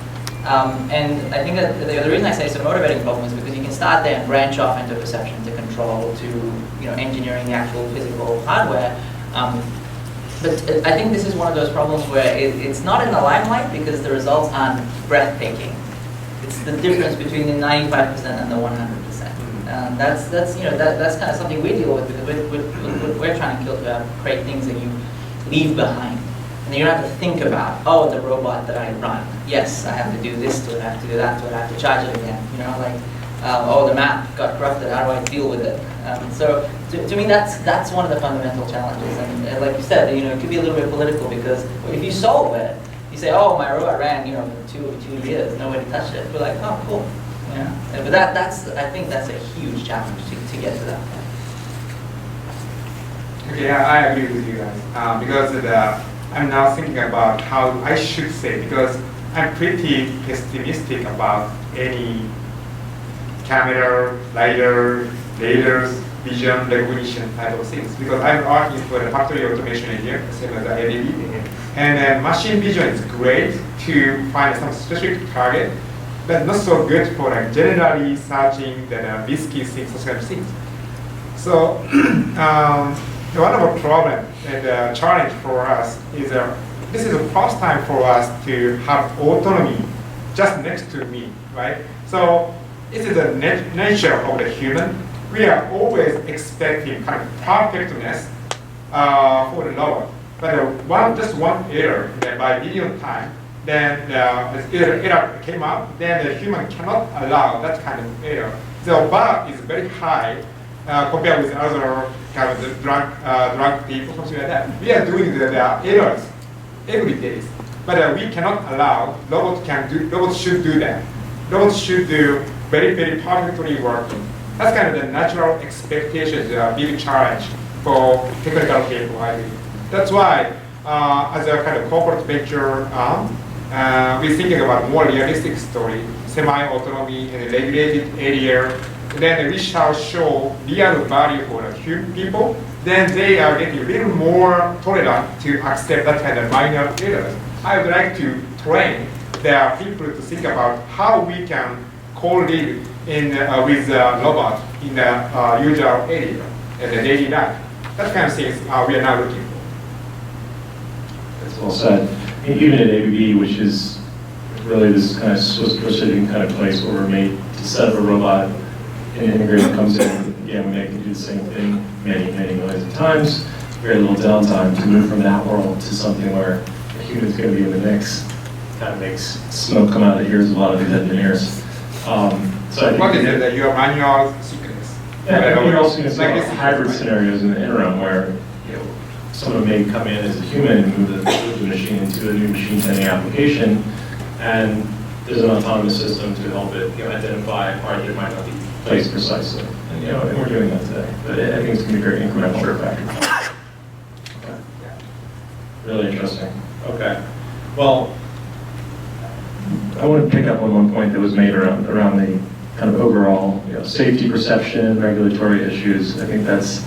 And I think that the reason I say it's a motivating problem is because you can start there and branch off into perception to control to engineering the actual physical hardware. But I think this is one of those problems where it's not in the limelight because the results aren't breathtaking. It's the difference between the 95% and the 100%. That's kind of something we deal with because we're trying to create things that you leave behind. And you don't have to think about, oh, the robot that I run. Yes, I have to do this to it, I have to do that to it, I have to charge it again. Oh, the map got corrupted, how do I deal with it? So to me, that's one of the fundamental challenges. And like you said, it could be a little bit political because if you solve it, you say, oh, my robot ran, for 2 years, nobody touched it. We're like, oh, cool. But I think that's a huge challenge to get to that point. Okay, I agree with you guys because I'm now thinking about how I should say because I'm pretty pessimistic about any camera, lidar, radars, vision recognition type of things because I'm working for the factory automation engineer, same as the ABB, and machine vision is great to find some specific target. But not so good for generally searching the risky things, those kind of things. So one of the problem and challenge for us is this is the first time for us to have autonomy just next to me, right? So this is the nature of the human. We are always expecting kind of perfectness for the robot. But just one error by billion time, then the error came up, then the human cannot allow that kind of error. The bar is very high compared with other kind of drug people, something like that. We are doing the errors every day, but we cannot allow robots should do that. Robots should do very, very perfectly working. That's kind of the natural expectation, a big challenge for technical people, I believe. That's why, as a kind of corporate venture, we're thinking about more realistic story, semi-autonomy in a regulated area. Then we shall show real value for the human people. Then they are getting a little more tolerant to accept that kind of minor errors. I would like to train the people to think about how we can co-live with robots in the usual area and the daily life. That kind of things we are now looking for. That's well said. Even at ABB, which is really this kind of Swiss precision kind of place where we're made to set up a robot and an integrator comes in, we make it do the same thing many, many millions of times. Very little downtime to move from that world to something where a human's going to be in the mix. Kind of makes smoke come out of the ears of a lot of these engineers. So I think what is it that your manual sequence? Yeah, you're also going to see hybrid scenarios in the interim where someone may come in as a human and move the machine into a new machine-tending application, and there's an autonomous system to help it identify a part that might not be placed precisely. And we're doing that today. But I think it's going to be very incremental factor. Okay. Really interesting. Okay. Well, I want to pick up on one point that was made around the kind of overall safety perception, regulatory issues. I think that's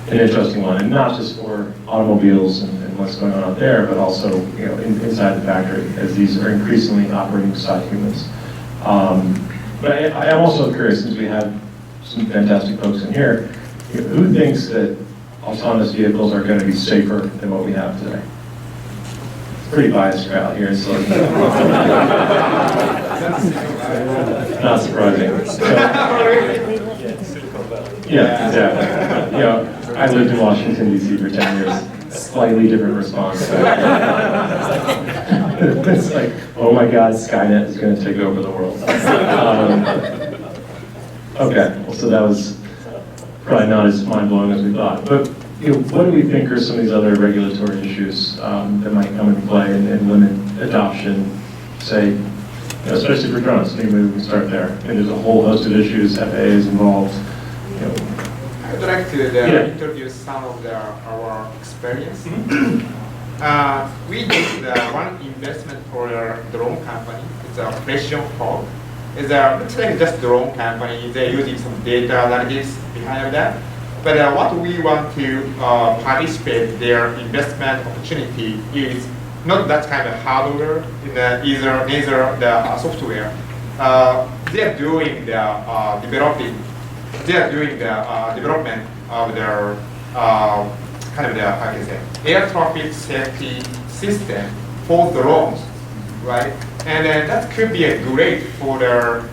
an interesting one, and not just for automobiles and what's going on out there, but also inside the factory, as these are increasingly operating beside humans. But I am also curious, since we have some fantastic folks in here, who thinks that autonomous vehicles are going to be safer than what we have today? It's a pretty biased crowd here, so not surprising. Yeah, exactly. I lived in Washington, D.C. for 10 years. Slightly different response. It's like, oh my God, Skynet is going to take over the world. Okay, well, so that was probably not as mind-blowing as we thought. But what do we think are some of these other regulatory issues that might come into play and limit adoption, say, especially for drones? Maybe we can start there. And there's a whole host of issues. FAA is involved. I would like to introduce some of our experience. We did one investment for a drone company. It's a Precision Hawk. It's like just drone company. They're using some data analytics behind that. But what we want to participate their investment opportunity is not that kind of hardware, neither the software. They're doing the development of their air traffic safety system for drones, right? And that could be a great for the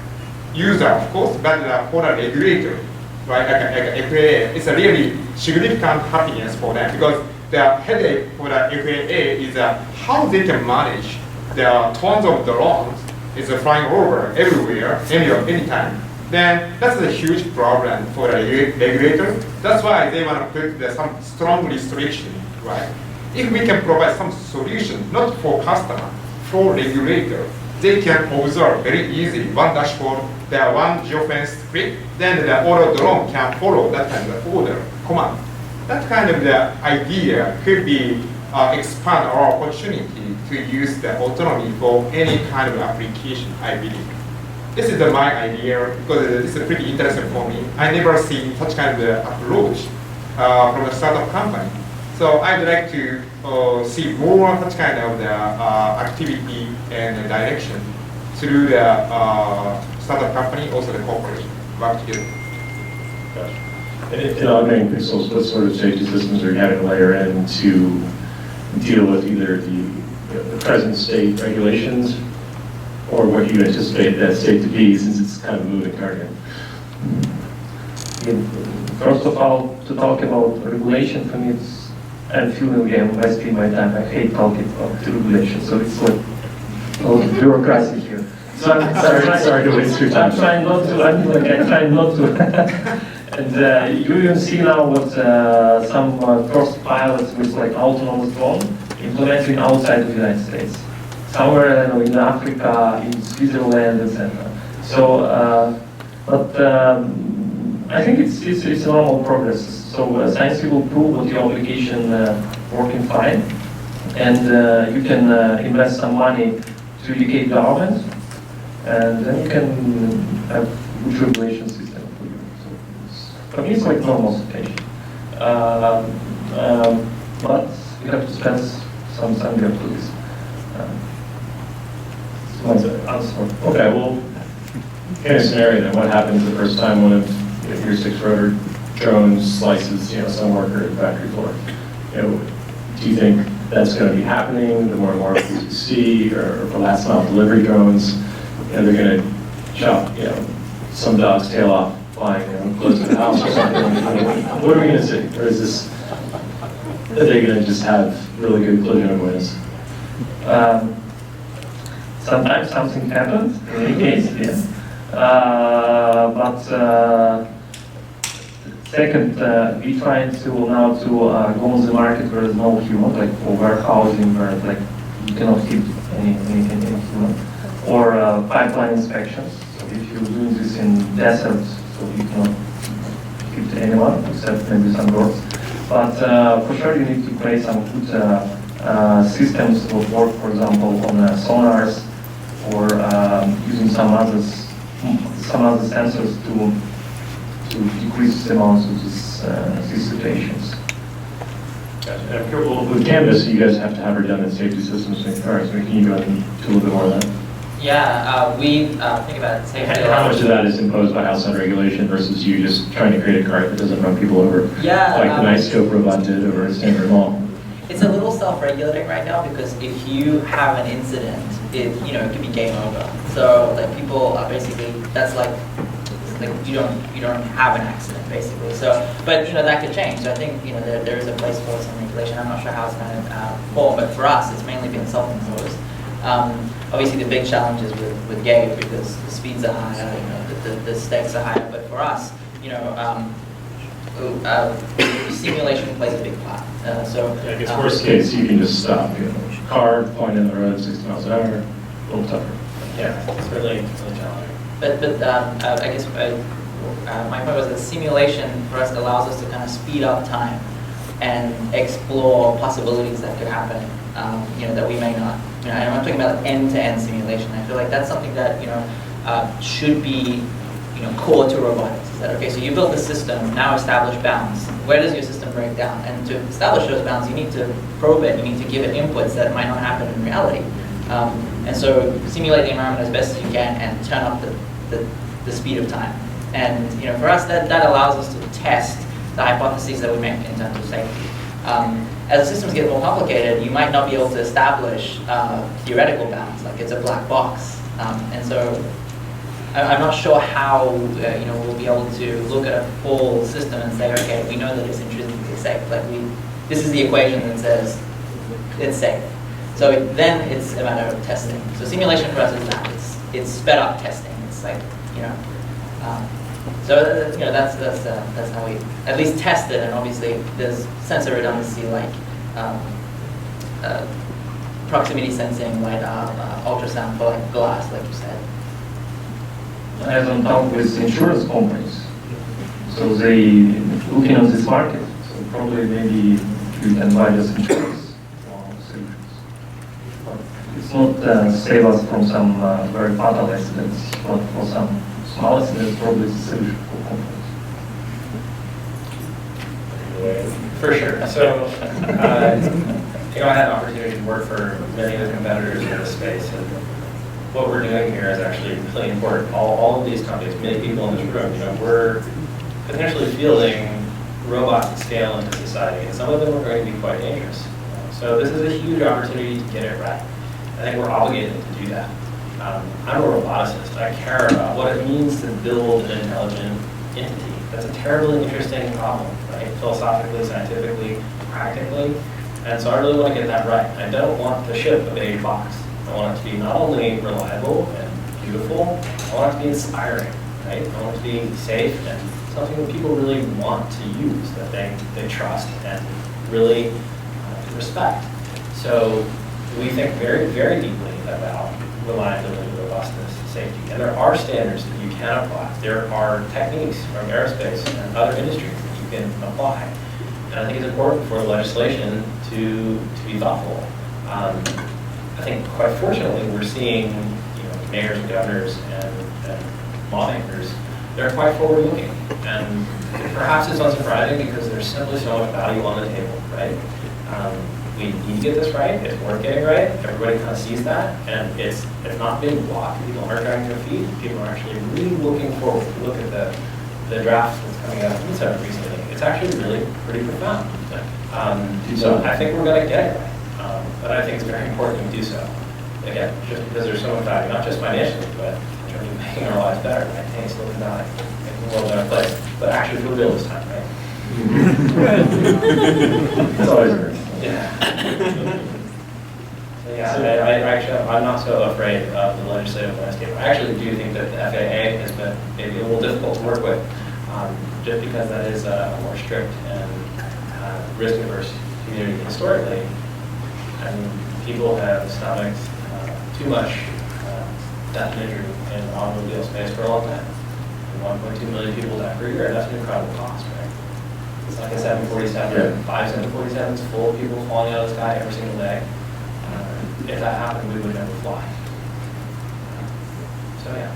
user, of course, but for the regulator, right? Like FAA, it's a really significant happiness for them, because the headache for the FAA is how they can manage the tons of drones is flying over everywhere, anytime. Then that's a huge problem for the regulator. That's why they want to put some strong restriction, right? If we can provide some solution, not for customer, for regulator, they can observe very easily one dashboard, the one geofence click, then the auto drone can follow that kind of order, command. That kind of the idea could be expand our opportunity to use the autonomy for any kind of application, I believe. This is my idea, because this is pretty interesting for me. I never seen such kind of approach from a startup company. So I'd like to see more such kind of the activity and direction through the startup company, also the corporation, work together. Gotcha. And in Augmented Pixels, what sort of safety systems are you having to layer in to deal with either the present state regulations or what you anticipate that state to be, since it's kind of a moving target? First of all, to talk about regulation, for me, I'm feeling I'm wasting my time. I hate talking about the regulation, so it's like all the bureaucracy here. So I'm sorry to waste your time. I'm trying not to. And you even see now what some first pilots with like autonomous drone implementing outside of the United States. Somewhere in Africa, in Switzerland, etc. So, I think it's normal progress. So science will prove that your application working fine, and you can invest some money to educate government, and then you can have good regulation system for you. So for me, it's like normal situation. But you have to spend some time to this. Okay, well, in a scenario then, what happens the first time one of your 6-rotor drones slices, some worker at the factory floor? Do you think that's going to be happening? The more and more we see, or for last mile delivery drones, they're going to chop, some dog's tail off flying close to the house or something. What are we going to see? Or is this? Are they going to just have really good collision avoidance? Sometimes something happens, in any case, yes. But second, we trying to now to go on the market where there's no human, like for warehousing, where like you cannot keep any human, or pipeline inspections. So if you're doing this in deserts, so you cannot keep anyone except maybe some doors. But for sure, you need to create some good systems that will work, for example, on sonars, or using some other sensors to to decrease the amounts of these situations. And I'm sure with Canvas, you guys have to have redundant safety systems. All right, so can you go into a little bit more of that? Yeah, we think about safety. How much of that is imposed by outside regulation versus you just trying to create a cart that doesn't run people over? Yeah, like the nice scope robot did over at Stanford Mall. It's a little self-regulating right now because if you have an incident, it could be game over. So like people are basically, that's like you don't have an accident basically. So, but that could change. So I think there is a place for some regulation. I'm not sure how it's going to form, but for us, it's mainly been self-imposed. Obviously, the big challenge is with Gabe because the speeds are higher, the stakes are higher. But for us, simulation plays a big part. I guess worst case, you can just stop. Car, point in the road, 60 miles an hour, a little tougher. Yeah, it's really challenging. But I guess my point was that simulation for us allows us to kind of speed up time and explore possibilities that could happen, that we may not. And I'm talking about end-to-end simulation. I feel like that's something that should be core to robotics. Is that okay? So you built the system, now establish bounds. Where does your system break down? And to establish those bounds, you need to probe it. You need to give it inputs that might not happen in reality. And so simulate the environment as best as you can and turn up the speed of time. And for us, that allows us to test the hypotheses that we make in terms of safety. As the systems get more complicated, you might not be able to establish theoretical bounds, like it's a black box. And so I'm not sure how we'll be able to look at a full system and say, okay, we know that it's intrinsically safe. Like this is the equation that says it's safe. So then it's a matter of testing. So simulation for us is that it's sped up testing. It's like that's how we at least test it. And obviously there's sensor redundancy like proximity sensing, LiDAR, ultrasound for like glass, like you said. I have talked with insurance companies, so they looking at this market. So probably maybe you can buy just insurance solutions. But it's not save us from some very fatal accidents, but for some small accidents, probably it's a solution for companies. For sure. So, I had an opportunity to work for many of the competitors in this space, and what we're doing here is actually really important. All of these companies, many people in this room, we're potentially fielding robots that scale into society, and some of them are going to be quite dangerous. So this is a huge opportunity to get it right. I think we're obligated to do that. I'm a roboticist. I care about what it means to build an intelligent entity. That's a terribly interesting problem, right? Philosophically, scientifically, practically. And so I really want to get that right. I don't want to ship a big box. I want it to be not only reliable and beautiful, I want it to be inspiring, right? I want it to be safe and something that people really want to use, that they trust and really respect. So we think very, very deeply about reliability, robustness, safety. And there are standards that you can apply. There are techniques from aerospace and other industries that you can apply. And I think it's important for legislation to be thoughtful. I think quite fortunately we're seeing mayors and governors and lawmakers, they're quite forward-looking. And perhaps it's unsurprising because there's simply so much value on the table, right? We need to get this right, it's worth getting right, everybody kind of sees that, and it's not being blocked. People aren't dragging their feet, people are actually really looking forward to look at the draft that's coming out of Vit recently. It's actually really pretty profound. So I think we're going to get it right, but I think it's very important we do so. Again, just because there's so much value, not just financially, but in terms of making our lives better, right? Hey, Silicon Valley, making the world a better place, but actually for real this time, right? It's always great. Yeah. So yeah, I'm not so afraid of the legislative landscape. I actually do think that the FAA has been maybe a little difficult to work with, just because that is a more strict and risk-averse community historically, and people have stomached too much death and injury in the automobile space for a long time. 1.2 million people die per year, and that's an incredible cost, right? It's like a 747, 5 747s full of people falling out of the sky every single day. If that happened, we would never fly. So yeah,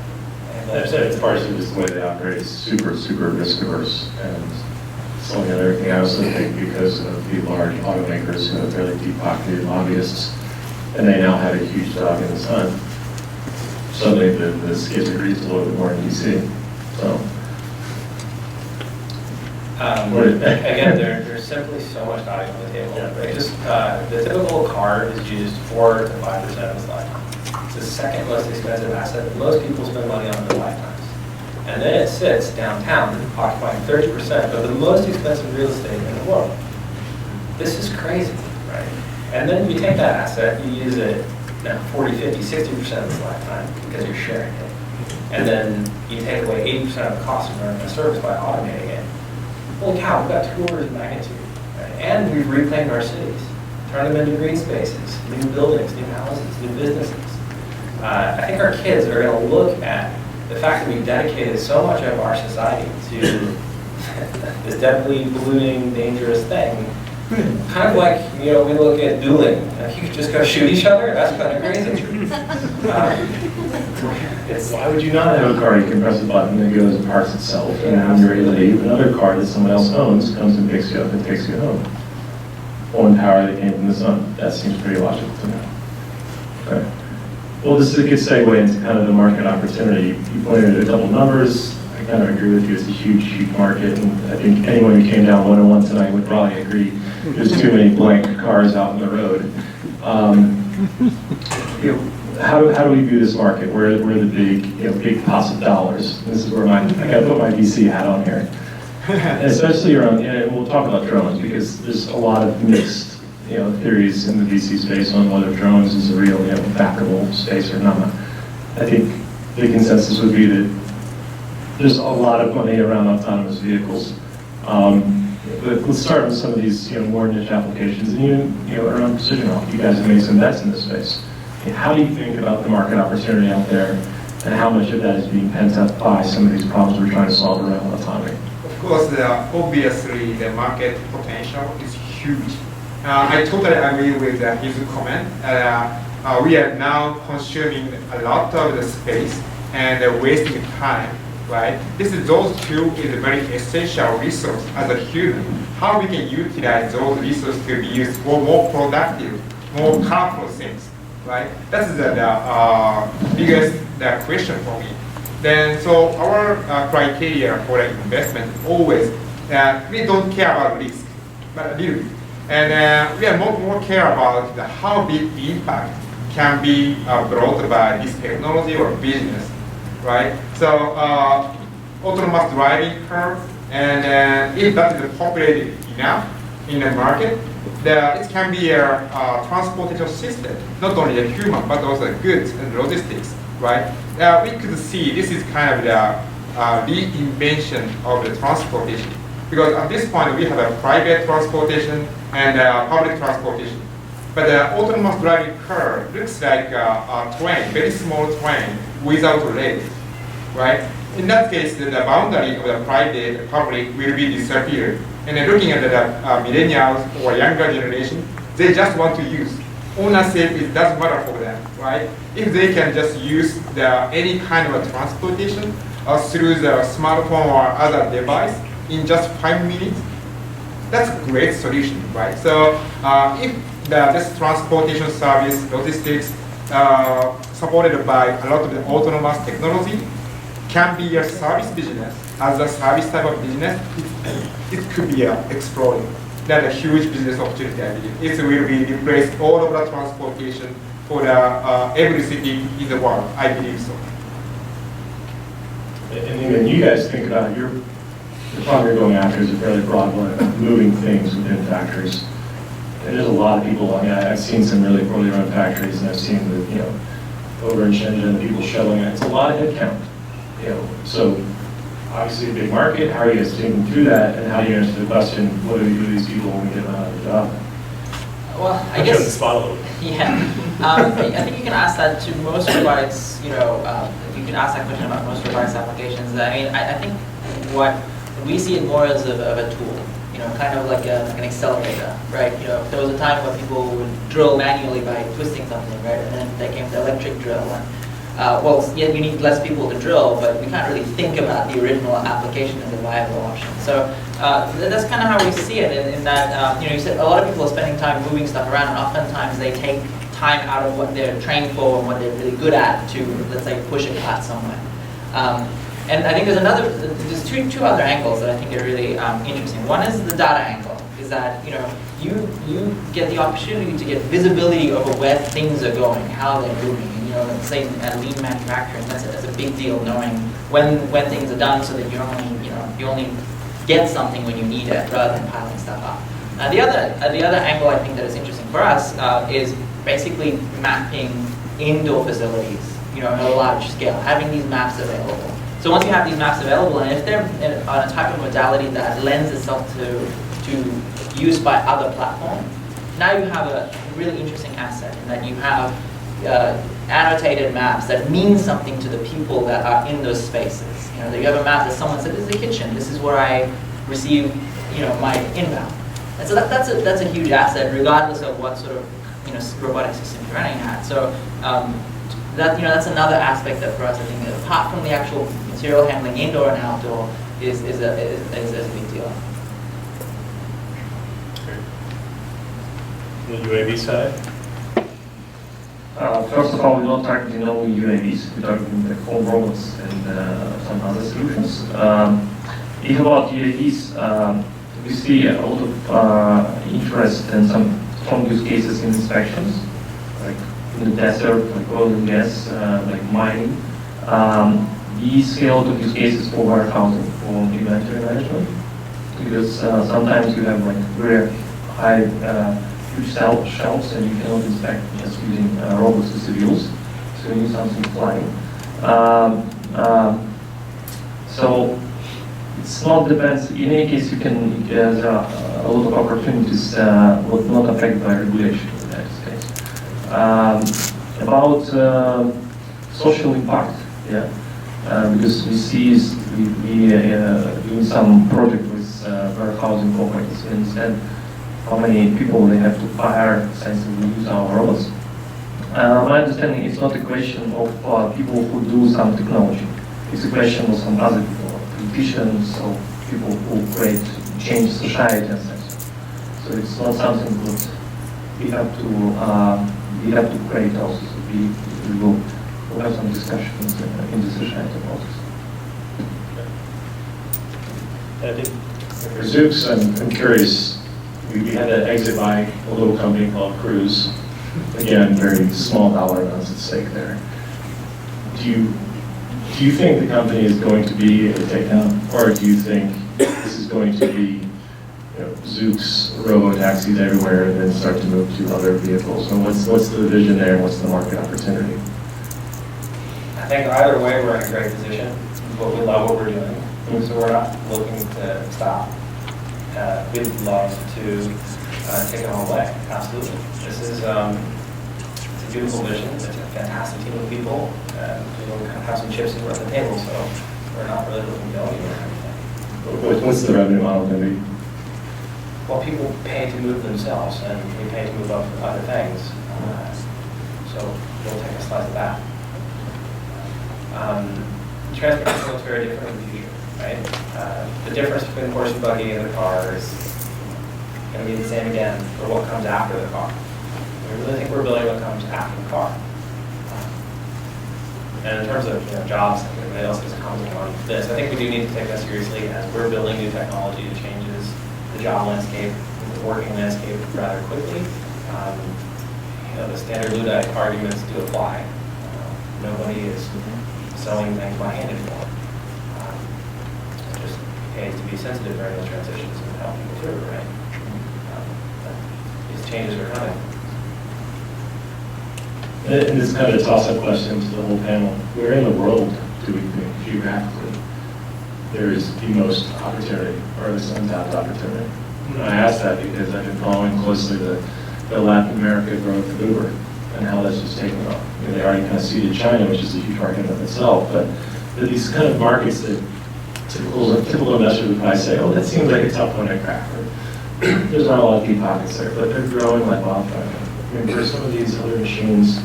I've said it's partially just the way they operate is super, super risk averse. And some of the other thing I also think because of the large automakers who have fairly deep pocketed lobbyists, and they now have a huge dog in the sun. Suddenly the skids agrees a little bit more in DC. So. Again, there's simply so much value on the table. Yeah. Right? Just the typical car is used 4 to 5% of its lifetime. It's the second most expensive asset that most people spend money on in their lifetimes. And then it sits downtown, occupying 30% of the most expensive real estate in the world. This is crazy, right? And then you take that asset, you use it 40, 50, 60% of its lifetime because you're sharing it. And then you take away 80% of the cost of running a service by automating it. Holy cow, we've got 2 orders of magnitude. Right? And we've reclaimed our cities, turned them into green spaces, new buildings, new houses, new businesses. I think our kids are going to look at the fact that we've dedicated so much of our society to this deadly, polluting, dangerous thing. Kind of like, we look at dueling. You could just go shoot each other? That's kind of crazy. Why would you not have a car you can press a button that goes and parks itself, and when you're ready to leave, another car that someone else owns comes and picks you up and takes you home? One power that came from the sun. That seems pretty logical to me. Okay. Well, this is a good segue into kind of the market opportunity. You pointed at a couple numbers. I kind of agree with you. It's a huge, huge market, and I think anyone who came down 101 tonight would probably agree. There's too many blank cars out on the road. How do we view this market? Where are the big pots of dollars? This is where I got to put my VC hat on here. And especially around, we'll talk about drones because there's a lot of mixed theories in the VC space on whether drones is a real backable space or not. I think the consensus would be that there's a lot of money around autonomous vehicles. But let's start with some of these more niche applications, and even around precision health. You guys have made some bets in this space. How do you think about the market opportunity out there, and how much of that is being pent up by some of these problems we're trying to solve around autonomy? Of course, obviously the market potential is huge. I totally agree with his comment. We are now consuming a lot of the space and wasting time, right? Those two is a very essential resource as a human. How we can utilize those resources to be used for more productive, more powerful things, right? That's the biggest question for me. Then, so our criteria for investment always we don't care about risk, but a little bit. And we are more care about how big the impact can be brought by this technology or business, right? So autonomous driving curve, and if that is populated enough in the market, it can be a transportation system, not only the human, but also goods and logistics, right? We could see this is kind of the reinvention of the transportation. Because at this point, we have a private transportation and public transportation. But the autonomous driving curve looks like a train, very small train without legs, right? In that case, the boundary of the private and public will be disappeared. And then looking at the millennials or younger generation, they just want to use. Ownership, it doesn't matter for them, right? If they can just use any kind of a transportation through the smartphone or other device in just 5 minutes, that's a great solution, right? So if this transportation service, logistics, supported by a lot of the autonomous technology, can be a service business. As a service type of business, it could be exploding. That's a huge business opportunity, I believe. It will be replace all of the transportation for every city in the world. I believe so. And when you guys think about the problem you're going after is a fairly broad one of moving things within factories. And there's a lot of people. I've seen some really poorly run factories, and I've seen over in Shenzhen, people shoveling it. It's a lot of headcount. So obviously a big market. How are you guys thinking through that, and how do you answer the question, what do we do with these people when we get them out of the job? Well, I guess. The spot a little bit. Yeah. I think you can ask that to most robotics. You can ask that question about most robotics applications. I mean, I think what we see it more as a tool. Kind of like an accelerator, right? There was a time where people would drill manually by twisting something, right? And then there came the electric drill. And well, yeah, you need less people to drill, but we can't really think about the original application as a viable option. So that's kind of how we see it in that, you said a lot of people are spending time moving stuff around, and oftentimes they take time out of what they're trained for and what they're really good at to, let's say, push a cut somewhere. And I think there's two other angles that I think are really interesting. One is the data angle, is that, you get the opportunity to get visibility over where things are going, how they're moving. And, let's say in lean manufacturing, that's a big deal, knowing when things are done, so that you only get something when you need it, rather than piling stuff up. The other angle I think that is interesting for us is basically mapping indoor facilities, at a large scale, having these maps available. So once you have these maps available, and if they're on a type of modality that lends itself to use by other platforms, now you have a really interesting asset in that you have annotated maps that mean something to the people that are in those spaces. That you have a map that someone said, this is a kitchen, this is where I receive, my inbound. And so that's a huge asset, regardless of what sort of, robotic system you're running at. So that's another aspect that for us, I think, apart from the actual material handling indoor and outdoor, is a big deal. On the UAV side? First of all, we're not targeting only UAVs, we're targeting the home robots and some other solutions. If about UAVs, we see a lot of interest in some strong use cases in inspections, like in the desert, like oil and gas, like mining. We see a lot of use cases for warehousing, for inventory management, because sometimes you have like very high huge shelves and you cannot inspect just using robots with wheels, so you need something flying. So it's not depends. In any case, you can. There are a lot of opportunities not affected by regulation in that case. About social impact, yeah, because we see we doing some project with warehousing companies and understand how many people they have to fire since we use our robots. My understanding is not a question of people who do some technology. It's a question of some other people, politicians or people who change society and such. So it's not something that we have to create also. So we'll have some discussions in the society about this. I think For Zoox, I'm curious. We had to exit by a little company called Cruise. Again, very small dollar amounts at stake there. Do you think the company is going to be a takedown, or do you think this is going to be Zoox robo-taxis everywhere and then start to move to other vehicles? And what's the vision there, and what's the market opportunity? I think either way we're in a great position, but we love what we're doing, so we're not looking to stop. We'd love to take it all away, absolutely. This is it's a beautiful vision, it's a fantastic team of people, and we have some chips at the table, so we're not really looking to go anywhere. What's the revenue model going to be? Well, people pay to move themselves, and we pay to move up other things, so we'll take a slice of that. Transportation looks very different in the future, right? The difference between the horse and buggy and the car is going to be the same again for what comes after the car. We really think we're building what comes after the car. And in terms of jobs, like everybody else is commenting on this, I think we do need to take that seriously as we're building new technology that changes the job landscape, the working landscape rather quickly. The standard Luddite arguments do apply. Nobody is selling things by hand anymore. It just pays to be sensitive during those transitions and help people through, right? These changes are coming. And this is kind of a toss-up question to the whole panel. Where in the world do we think geographically there is the most opportunity, or this untapped opportunity? And I ask that because I've been following closely the Latin America growth of Uber and how that's just taken off. They already kind of seeded China, which is a huge market in itself, but these kind of markets that typical investors would probably say, oh, that seems like a tough one to crack. There's not a lot of deep pockets there, but they're growing like wildfire. For some of these other machines,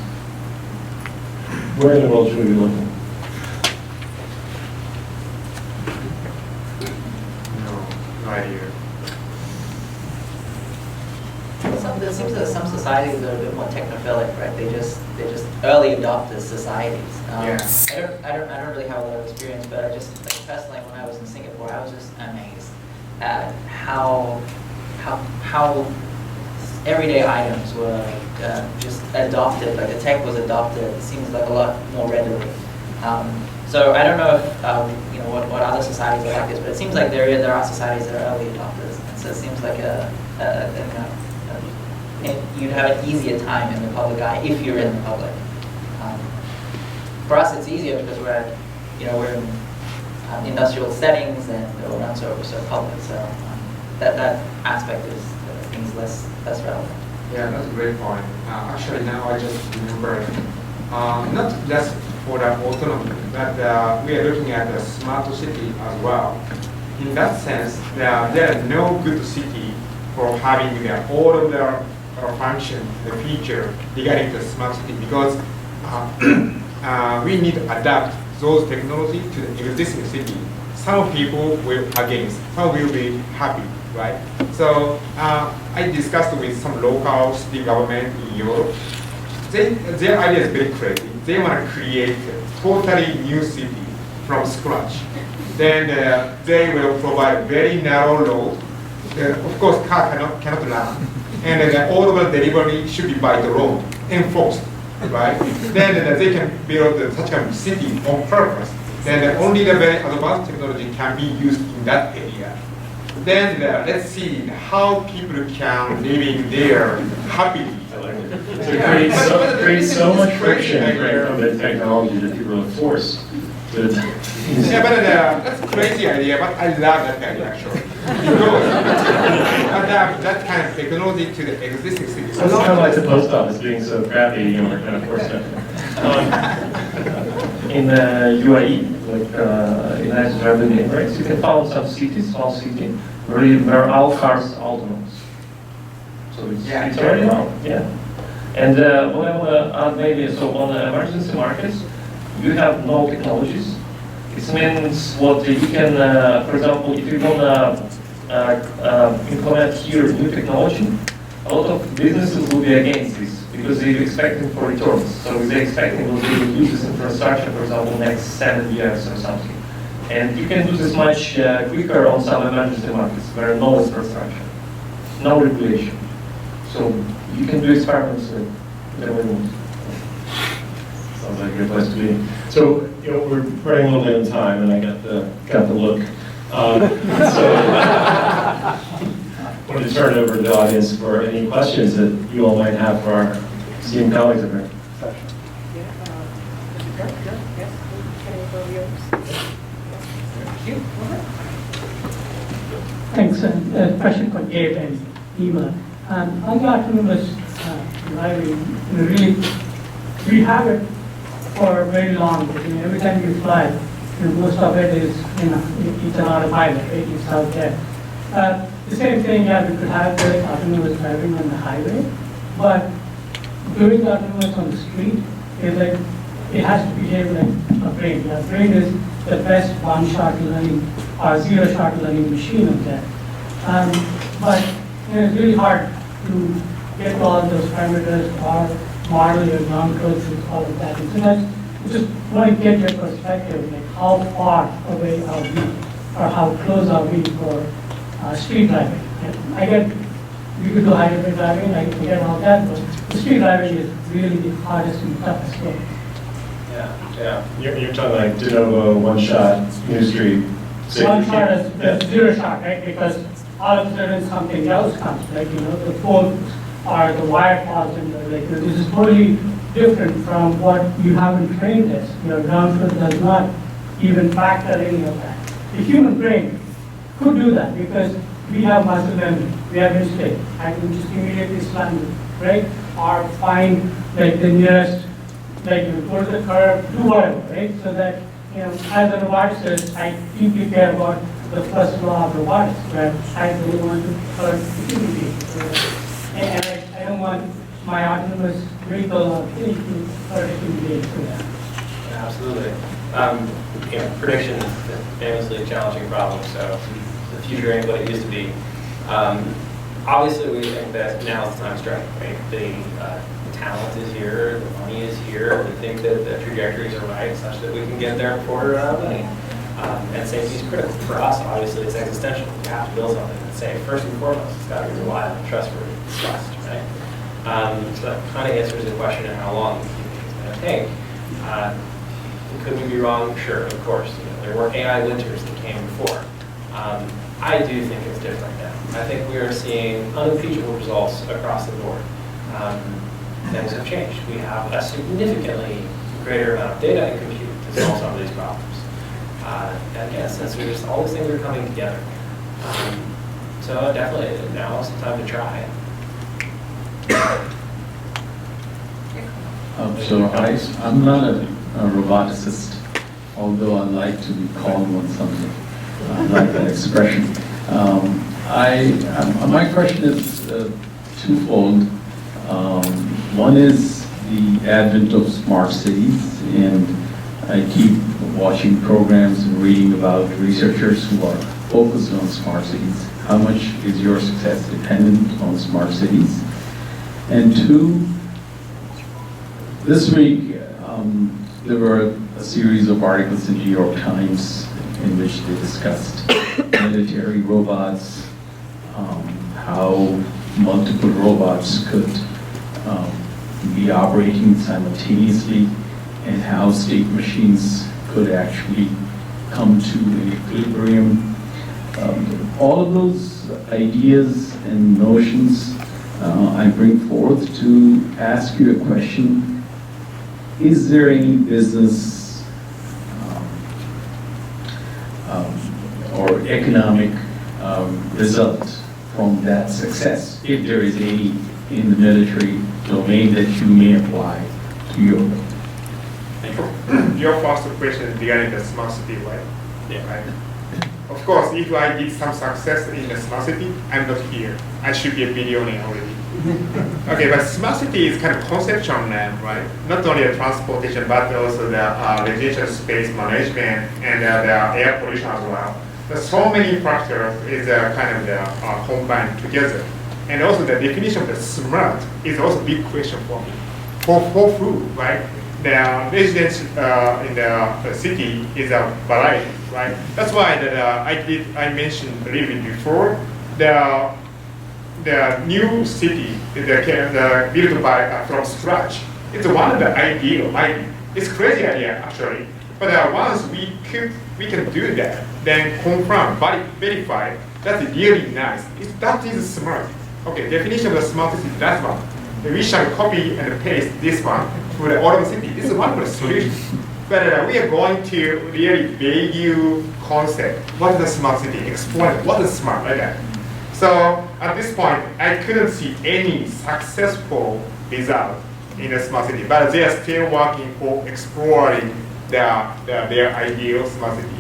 Where in the world should we be looking? No idea. It seems that some societies are a bit more technophilic, right? They just early adopters societies. Yes. I don't really have a lot of experience, but I just personally, when I was in Singapore, I was just amazed at how everyday items were just adopted. Like the tech was adopted. It seems like a lot more readily. So I don't know if you know what other societies are like this, but it seems like there are societies that are early adopters. And so it seems like you'd have an easier time in the public eye if you're in the public. For us, it's easier because we're in industrial settings and we're not so public. So that aspect is things less relevant. Yeah, that's a great point. Actually, now I just remember, not just for the autonomy, but we are looking at the smart city as well. In that sense, there are no good city for having all of the function, the feature regarding the smart city, because we need to adapt those technology to the existing city. Some people will against, some will be happy, right? So I discussed with some local city government in Europe. Their idea is very crazy. They want to create a totally new city from scratch. Then they will provide very narrow road. Of course, car cannot run. And all of the delivery should be by the road, enforced, right? Then they can build such a city on purpose. Then only the very advanced technology can be used in that area. Then let's see how people can live in there happily. It creates so much friction from the technology that people are forced to. Yeah, but that's a crazy idea, but I love that idea actually. Adapt that kind of technology to the existing cities. It's kind of like the post office being so crappy, you know, kind of forced it. In UAE, like United Arab Emirates, you can find some cities, small city, where all cars are autonomous. So it's very well, yeah. And what I want to add maybe, so on the emergency markets, you have no technologies. It means what you can, for example, if you want to implement here new technology, a lot of businesses will be against this because they're expecting for returns. So they're expecting will be use this infrastructure, for example, next 7 years or something. And you can do this much quicker on some emergency markets where no infrastructure, no regulation. So you can do experiments with whatever you want. Sounds like a good place to be. So, you know, we're running a little bit on time, and I got the look. So, I wanted to turn it over to the audience for any questions that you all might have for our esteemed colleagues up here. Thanks. A question for Gabe and Nima. On the autonomous driving, we have it for very long. Every time you fly, most of it is, it's an autopilot, right? It's out there. The same thing, yeah, we could have the autonomous driving on the highway, but doing the autonomous on the street is like, it has to behave like a brain. A brain is the best one-shot learning or zero-shot learning machine of that. But it's really hard to get all those parameters or model your ground truths with all of that. And so that's just want to get your perspective, like how far away are we, or how close are we for street driving? And I get, we could do highway driving, I get all that, but the street driving is really the hardest and toughest one. Yeah. You're talking like de novo, one-shot, new street. One shot is zero shot, right? Because all of a sudden something else comes, like, the phone or the wire falls in there. Like, this is totally different from what you haven't trained this. Your ground truth does not even factor any of that. The human brain could do that because we have muscle memory, we have instinct. I can just immediately slam it, right? Or find like the nearest, like go to the curb, do whatever, right? So that, as a roboticist, I deeply care about the first law of robotics, where I really want to hurt the human being. And I don't want my autonomous vehicle or thing to hurt a human being. Absolutely. Prediction is a famously challenging problem, so the future ain't what it used to be. Obviously, we think that now is the time to strike, right? The talent is here, the money is here, we think that the trajectories are right such that we can get there for money. And safety is critical. For us, obviously, it's existential. We have to build something that's safe. First and foremost, it's got to be reliable, trustworthy, trust, right? So that kind of answers the question of how long it's going to take. Could we be wrong? Sure, of course. There were AI winters that came before. I do think it's different now. I think we are seeing unimpeachable results across the board. Things have changed. We have a significantly greater amount of data and compute to solve some of these problems. And yes, since all these things are coming together. So definitely, now is the time to try. I'm not a roboticist, although I like to be called one something. I like that expression. My question is twofold. One is the advent of smart cities, and I keep watching programs and reading about researchers who are focused on smart cities. How much is your success dependent on smart cities? And two, this week there were a series of articles in the New York Times in which they discussed military robots, how multiple robots could be operating simultaneously, and how state machines could actually come to an equilibrium. All of those ideas and notions I bring forth to ask you a question. Is there any business or economic result from that success, if there is any in the military domain that you may apply to your? Your first question regarding the smart city, right? Yeah. Right. Of course, if I get some success in the smart city, I'm not here. I should be a billionaire already. Okay, but smart city is kind of conceptual name, right? Not only the transportation, but also the residential space management and the air pollution as well. There's so many factors is kind of combined together. And also the definition of the smart is also a big question for me. For who, right? The residents in the city is a variety, right? That's why that I mentioned a little bit before, the new city, the built by from scratch, it's one of the ideal. It's crazy idea actually, but once we can do that, then confirm, verify, that's really nice. That is smart. Okay, definition of the smart city, that's one. We shall copy and paste this one for the autumn city. This is one of the solutions. But we are going to really value concept. What is the smart city? Explain what is smart like that. So at this point, I couldn't see any successful result in the smart city, but they are still working for exploring their ideal smart city.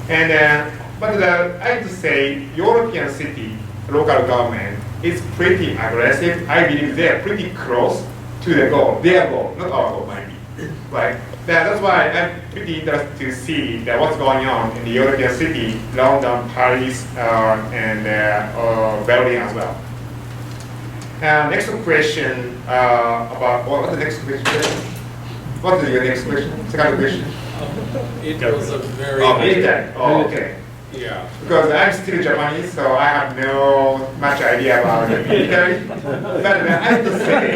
And but I have to say, European city, local government is pretty aggressive. I believe they are pretty close to the goal, their goal, not our goal, maybe, right? That's why I'm pretty interested to see what's going on in the European city, London, Paris, and Berlin as well. Next question about, what's the next question? What is your next question? Second question? It was a very... Oh, military. Oh, okay. Yeah. Because I'm still Japanese, so I have no much idea about the military. But I have to say...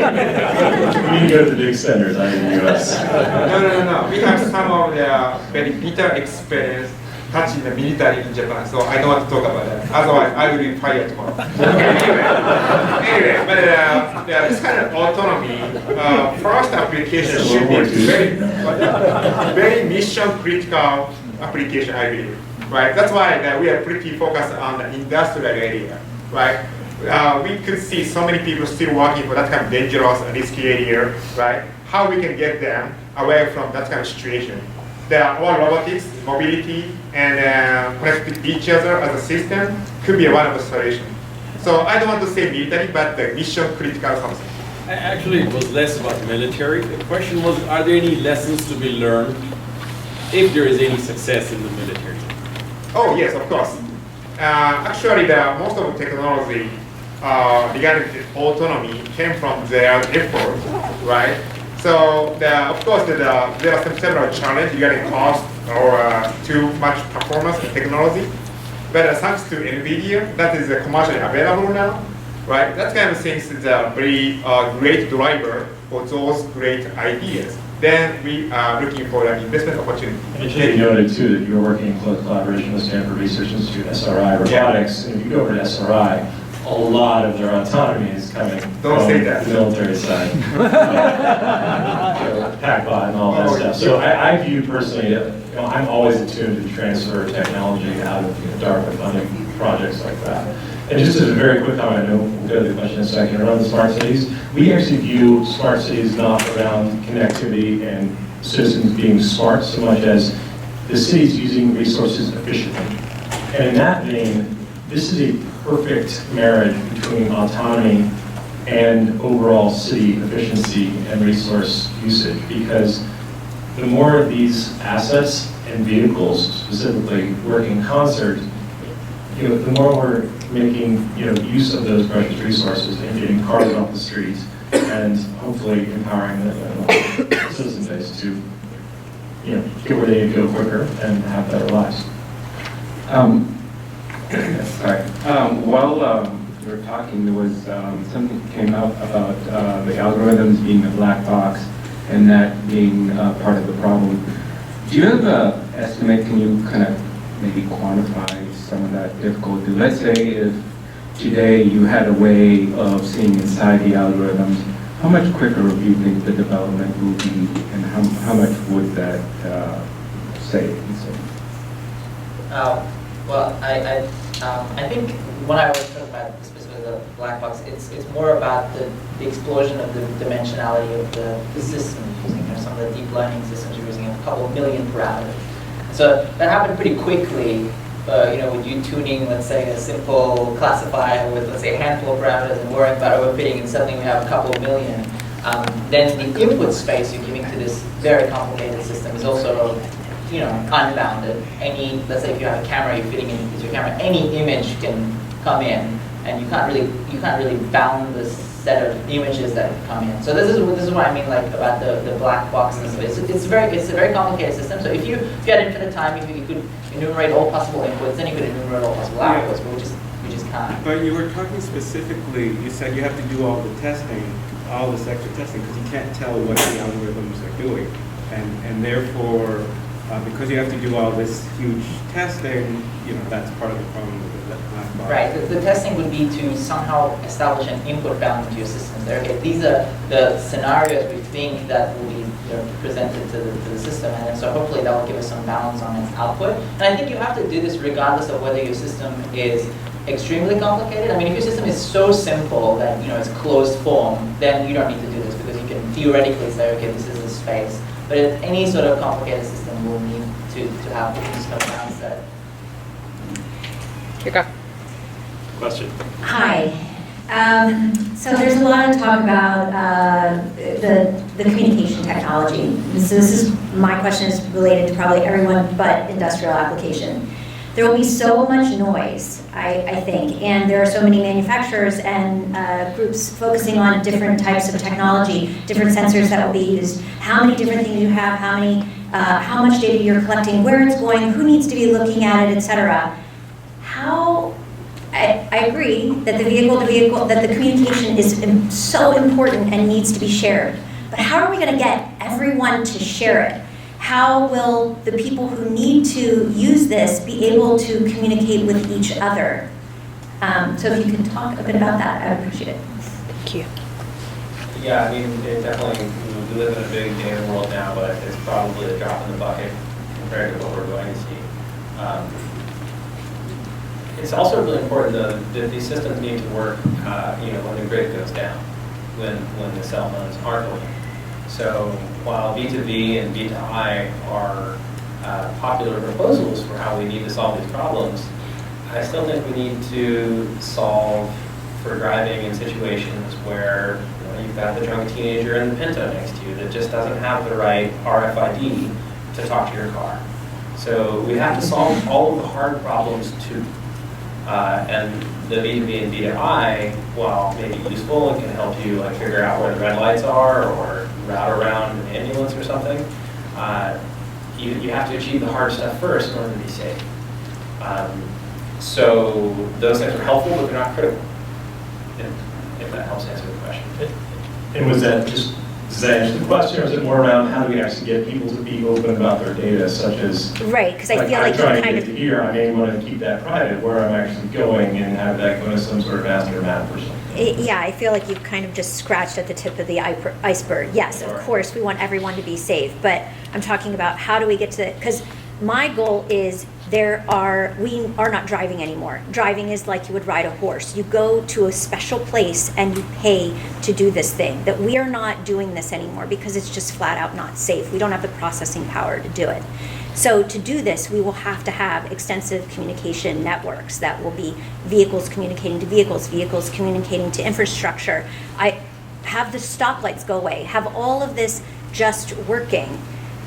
You go to the big centers, I in the US. No. We have some of the very bitter experience touching the military in Japan, so I don't want to talk about that. Otherwise, I will be fired tomorrow. Anyway, but this kind of autonomy, first application should be very mission critical application, I believe. Right, that's why we are pretty focused on the industrial area, right? We could see so many people still working for that kind of dangerous and risky area, right? How we can get them away from that kind of situation. There are all robotics, mobility, and connected to each other as a system could be one of the solutions. So I don't want to say military, but the mission critical something. Actually, it was less about military. The question was, are there any lessons to be learned if there is any success in the military? Oh yes, of course. Actually, most of the technology regarding the autonomy came from their effort, right? So of course there are several challenges regarding cost or too much performance and technology. But thanks to NVIDIA, that is commercially available now, right? That kind of things is a very great driver for those great ideas. Then we are looking for an investment opportunity. And it should be noted too that you're working in close collaboration with Stanford Research Institute, SRI Robotics. And if you go over to SRI, a lot of their autonomy is coming from the military side. PackBot and all that stuff. So I view personally, I'm always attuned to transfer technology out of DARPA funding projects like that. And just as a very quick comment, I know we'll go to the question in a second, around the smart cities, we actually view smart cities not around connectivity and citizens being smart so much as the cities using resources efficiently. And in that vein, this is a perfect marriage between autonomy and overall city efficiency and resource usage, because the more of these assets and vehicles specifically work in concert, the more we're making use of those precious resources and getting cars off the streets and hopefully empowering the citizen base to get where they need to go quicker and have better lives. Sorry. While you were talking, there was something that came out about the algorithms being a black box and that being part of the problem. Do you have an estimate? Can you kind of maybe quantify some of that difficulty? Let's say if today you had a way of seeing inside the algorithms, how much quicker do you think the development will be, and how much would that save? Well, I think when I was talking about specifically the black box, it's more about the explosion of the dimensionality of the system using some of the deep learning systems you're using a couple of million parameters. So that happened pretty quickly. With you tuning, let's say, a simple classifier with, let's say, a handful of parameters and worrying about overfitting, and suddenly we have a couple of million. Then the input space you're giving to this very complicated system is also, unbounded. Let's say if you have a camera, you're fitting into your camera, any image can come in, and you can't really bound the set of images that come in. So this is what I mean, like about the black box and stuff. It's a very complicated system. So if you had infinite time, you could enumerate all possible inputs, then you could enumerate all possible outputs, but we just can't. But you were talking specifically, you said you have to do all the testing, all this extra testing, because you can't tell what the algorithms are doing. And therefore, because you have to do all this huge testing, that's part of the problem with the black box. Right, the testing would be to somehow establish an input bound into your systems. Okay, these are the scenarios we think that will be presented to the system, and so hopefully that will give us some balance on its output. And I think you have to do this regardless of whether your system is extremely complicated. I mean, if your system is so simple that it's closed form, then you don't need to do this, because you can theoretically say, okay, this is the space. But if any sort of complicated system will need to have this kind of balance set. Question. Hi. So there's a lot of talk about the communication technology. So my question is related to probably everyone but industrial application. There will be so much noise, I think, and there are so many manufacturers and groups focusing on different types of technology, different sensors that will be used, how many different things you have, how much data you're collecting, where it's going, who needs to be looking at it, etc. I agree that that the communication is so important and needs to be shared. But how are we going to get everyone to share it? How will the people who need to use this be able to communicate with each other? So if you can talk a bit about that, I would appreciate it. Thank you. Yeah, I mean, it definitely, we live in a big data world now, but it's probably a drop in the bucket compared to what we're going to see. It's also really important that these systems need to work, when the grid goes down, when the cell phones aren't working. So while V2V and V2I are popular proposals for how we need to solve these problems, I still think we need to solve for driving in situations where you've got the drunk teenager in the Pinto next to you that just doesn't have the right RFID to talk to your car. So we have to solve all of the hard problems too. And the V2V and V2I, while maybe useful and can help you like figure out where the red lights are or route around an ambulance or something, you have to achieve the hard stuff first in order to be safe. So those things are helpful, but they're not critical, if that helps answer the question. And was that just, does that answer the question, or is it more around how do we actually get people to be open about their data, such as, Right, because I feel I'm like you trying to kind get of, to here, I may want to keep that private, where I'm actually going, and have that go to some sort of master map or something. yeah, I feel like you've kind of just scratched at the tip of the iceberg. Yes, of course, we want everyone to be safe, but I'm talking about how do we get to, because my goal is we are not driving anymore. Driving is like you would ride a horse. You go to a special place and you pay to do this thing. That we are not doing this anymore because it's just flat out not safe. We don't have the processing power to do it. So to do this, we will have to have extensive communication networks that will be vehicles communicating to vehicles, vehicles communicating to infrastructure. I have the stoplights go away, have all of this just working.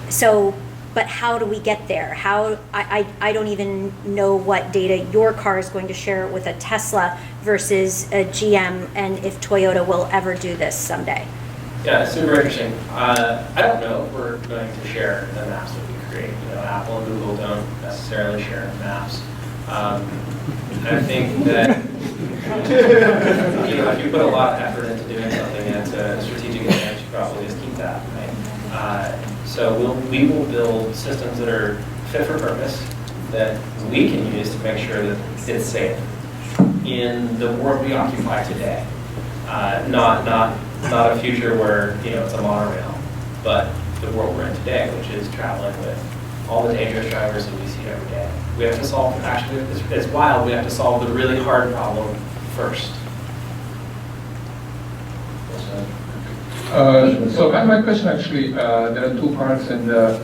So, but how do we get there? I don't even know what data your car is going to share with a Tesla versus a GM, and if Toyota will ever do this someday. Yeah, it's super interesting. I don't know if we're going to share the maps that we create. You know, Apple and Google don't necessarily share maps. I think that if you put a lot of effort into doing something and it's a strategic advantage, you probably just keep that, right? So we will build systems that are fit for purpose that we can use to make sure that it's safe in the world we occupy today. Not a future where it's a monorail, but the world we're in today, which is traveling with all the dangerous drivers that we see every day. We have to solve, actually, it's wild, we have to solve the really hard problem first. So my question actually, there are two parts, and to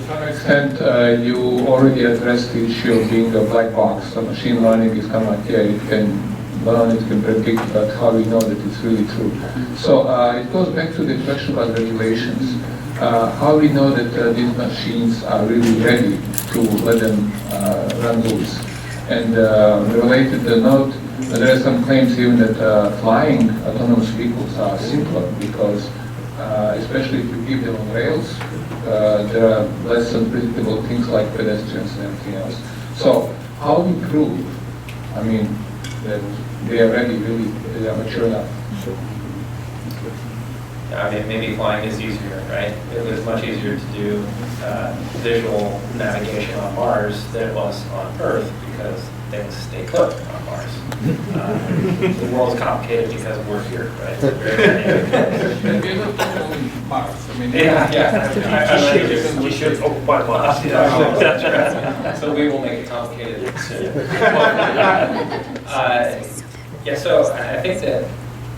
some extent you already addressed the issue of being a black box. So machine learning is kind of like, yeah, it can learn, it can predict, but how we know that it's really true. So it goes back to the question about regulations. How we know that these machines are really ready to let them run loose. And related to the note, there are some claims even that flying autonomous vehicles are simpler because, especially if you keep them on rails, there are less unpredictable things like pedestrians and everything else. So how we prove, I mean, that they are ready, really, they are mature enough? I mean, maybe flying is easier, right? It was much easier to do visual navigation on Mars than it was on Earth because things stay put on Mars. The world is complicated because we're here, right? It's a very We're not on Mars. I mean, we should occupy Mars. That's right. So we will make it complicated soon. Yeah, so I think that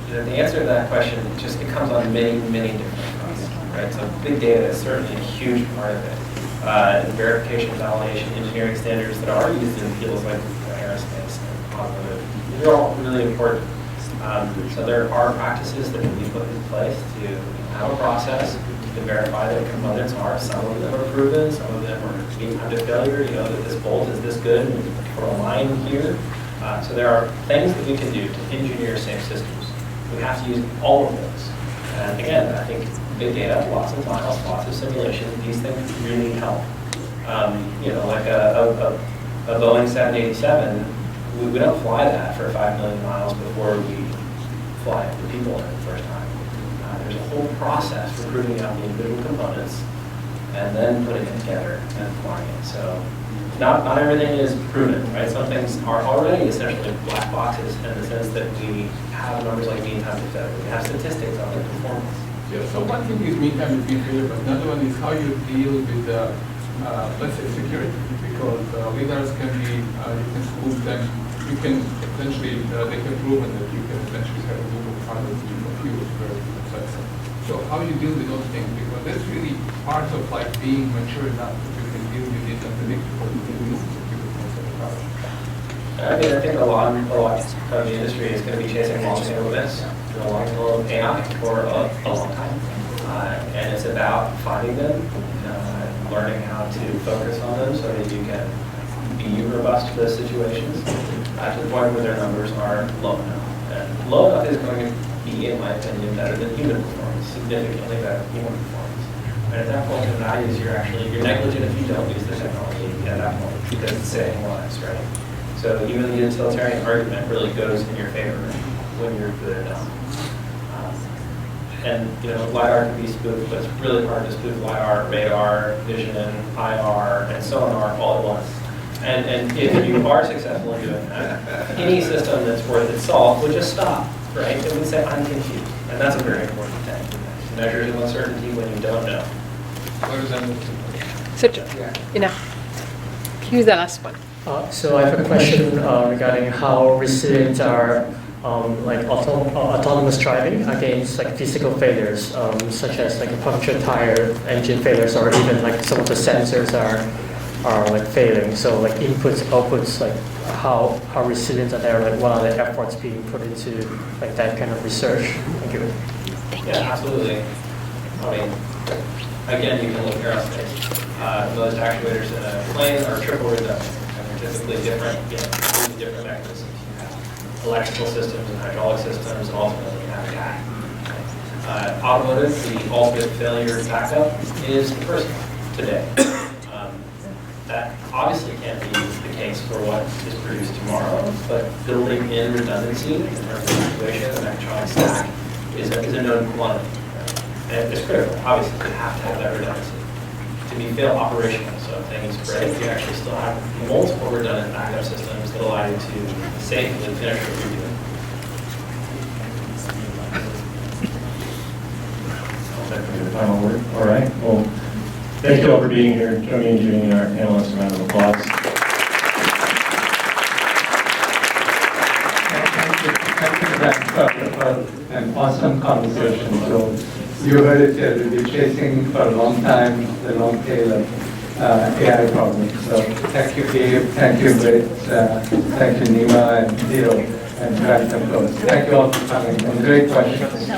the answer to that question just it comes on many, many different fronts, right? So big data is certainly a huge part of it. Verification, validation, engineering standards that are used in fields like aerospace and automotive. These are all really important. So there are practices that can be put in place to have a process to verify that components are. Some of them are proven, some of them are being time to failure. You know that this bolt is this good for a line here. So there are things that we can do to engineer safe systems. We have to use all of those. And again, I think big data, lots of files, lots of simulation, these things really help. Like a Boeing 787, we don't fly that for 5 million miles before we fly it with people in it the first time. There's a whole process for proving out the individual components and then putting it together and flying it. So not everything is proven, right? Some things are already essentially black boxes in the sense that we have numbers like mean time to failure. We have statistics on their performance. Yeah, so one thing is mean time to failure, but another one is how you deal with, let's say, security, because leaders can be, you can spoof them, you can essentially, they have proven that you can essentially have a Google product to be confused very successful. So how you deal with those things, because that's really part of like being mature enough that you can deal with it unpredictable. I think a lot of the industry is going to be chasing long tail events, the long tail of AI for a long time. And it's about finding them, learning how to focus on them so that you can be robust to those situations to the point where their numbers are low enough. And low enough is going to be, in my opinion, better than human performance, significantly better than human performance. And at that point, the values you're negligent if you don't use the technology at that point because it's saving lives, right? So even the utilitarian argument really goes in your favor when you're good enough. And LiDAR can be spoofed, but it's really hard to spoof LiDAR, radar, vision, IR, and sonar all at once. And if you are successful in doing that, any system that's worth its salt would just stop, right? It would say, I'm confused. And that's a very important thing. Measures of uncertainty when you don't know. So, can you use that last one? So I have a question regarding how resilient are autonomous driving against physical failures, such as a punctured tire, engine failures, or even some of the sensors are failing. So inputs, outputs, how resilient are they? What are the efforts being put into that kind of research? Thank you. Yeah, absolutely. I mean, again, you can look at aerospace. Most actuators in a plane are triple redundant, and they're typically different, different mechanisms. You have electrical systems and hydraulic systems, and ultimately you have GAC. Automotive, the ultimate failure backup is the person today. That obviously can't be the case for what is produced tomorrow, but building in redundancy in terms of situation and electronic stack is a known quantity. Right? And it's critical. Obviously, you have to have that redundancy to be fail operational. So if things break, you actually still have multiple redundant backup systems that allow you to safely finish what you're doing. Final word. All right. Well, thank you all for being here. Join me in giving our analysts a round of applause. Thank you for an awesome conversation. So you heard it here. We've been chasing for a long time the long tail of AI problems. So thank you, Gabe. Thank you, Vit. Thank you, Nima and Hiro and Grant, of course. Thank you all for coming. And great questions.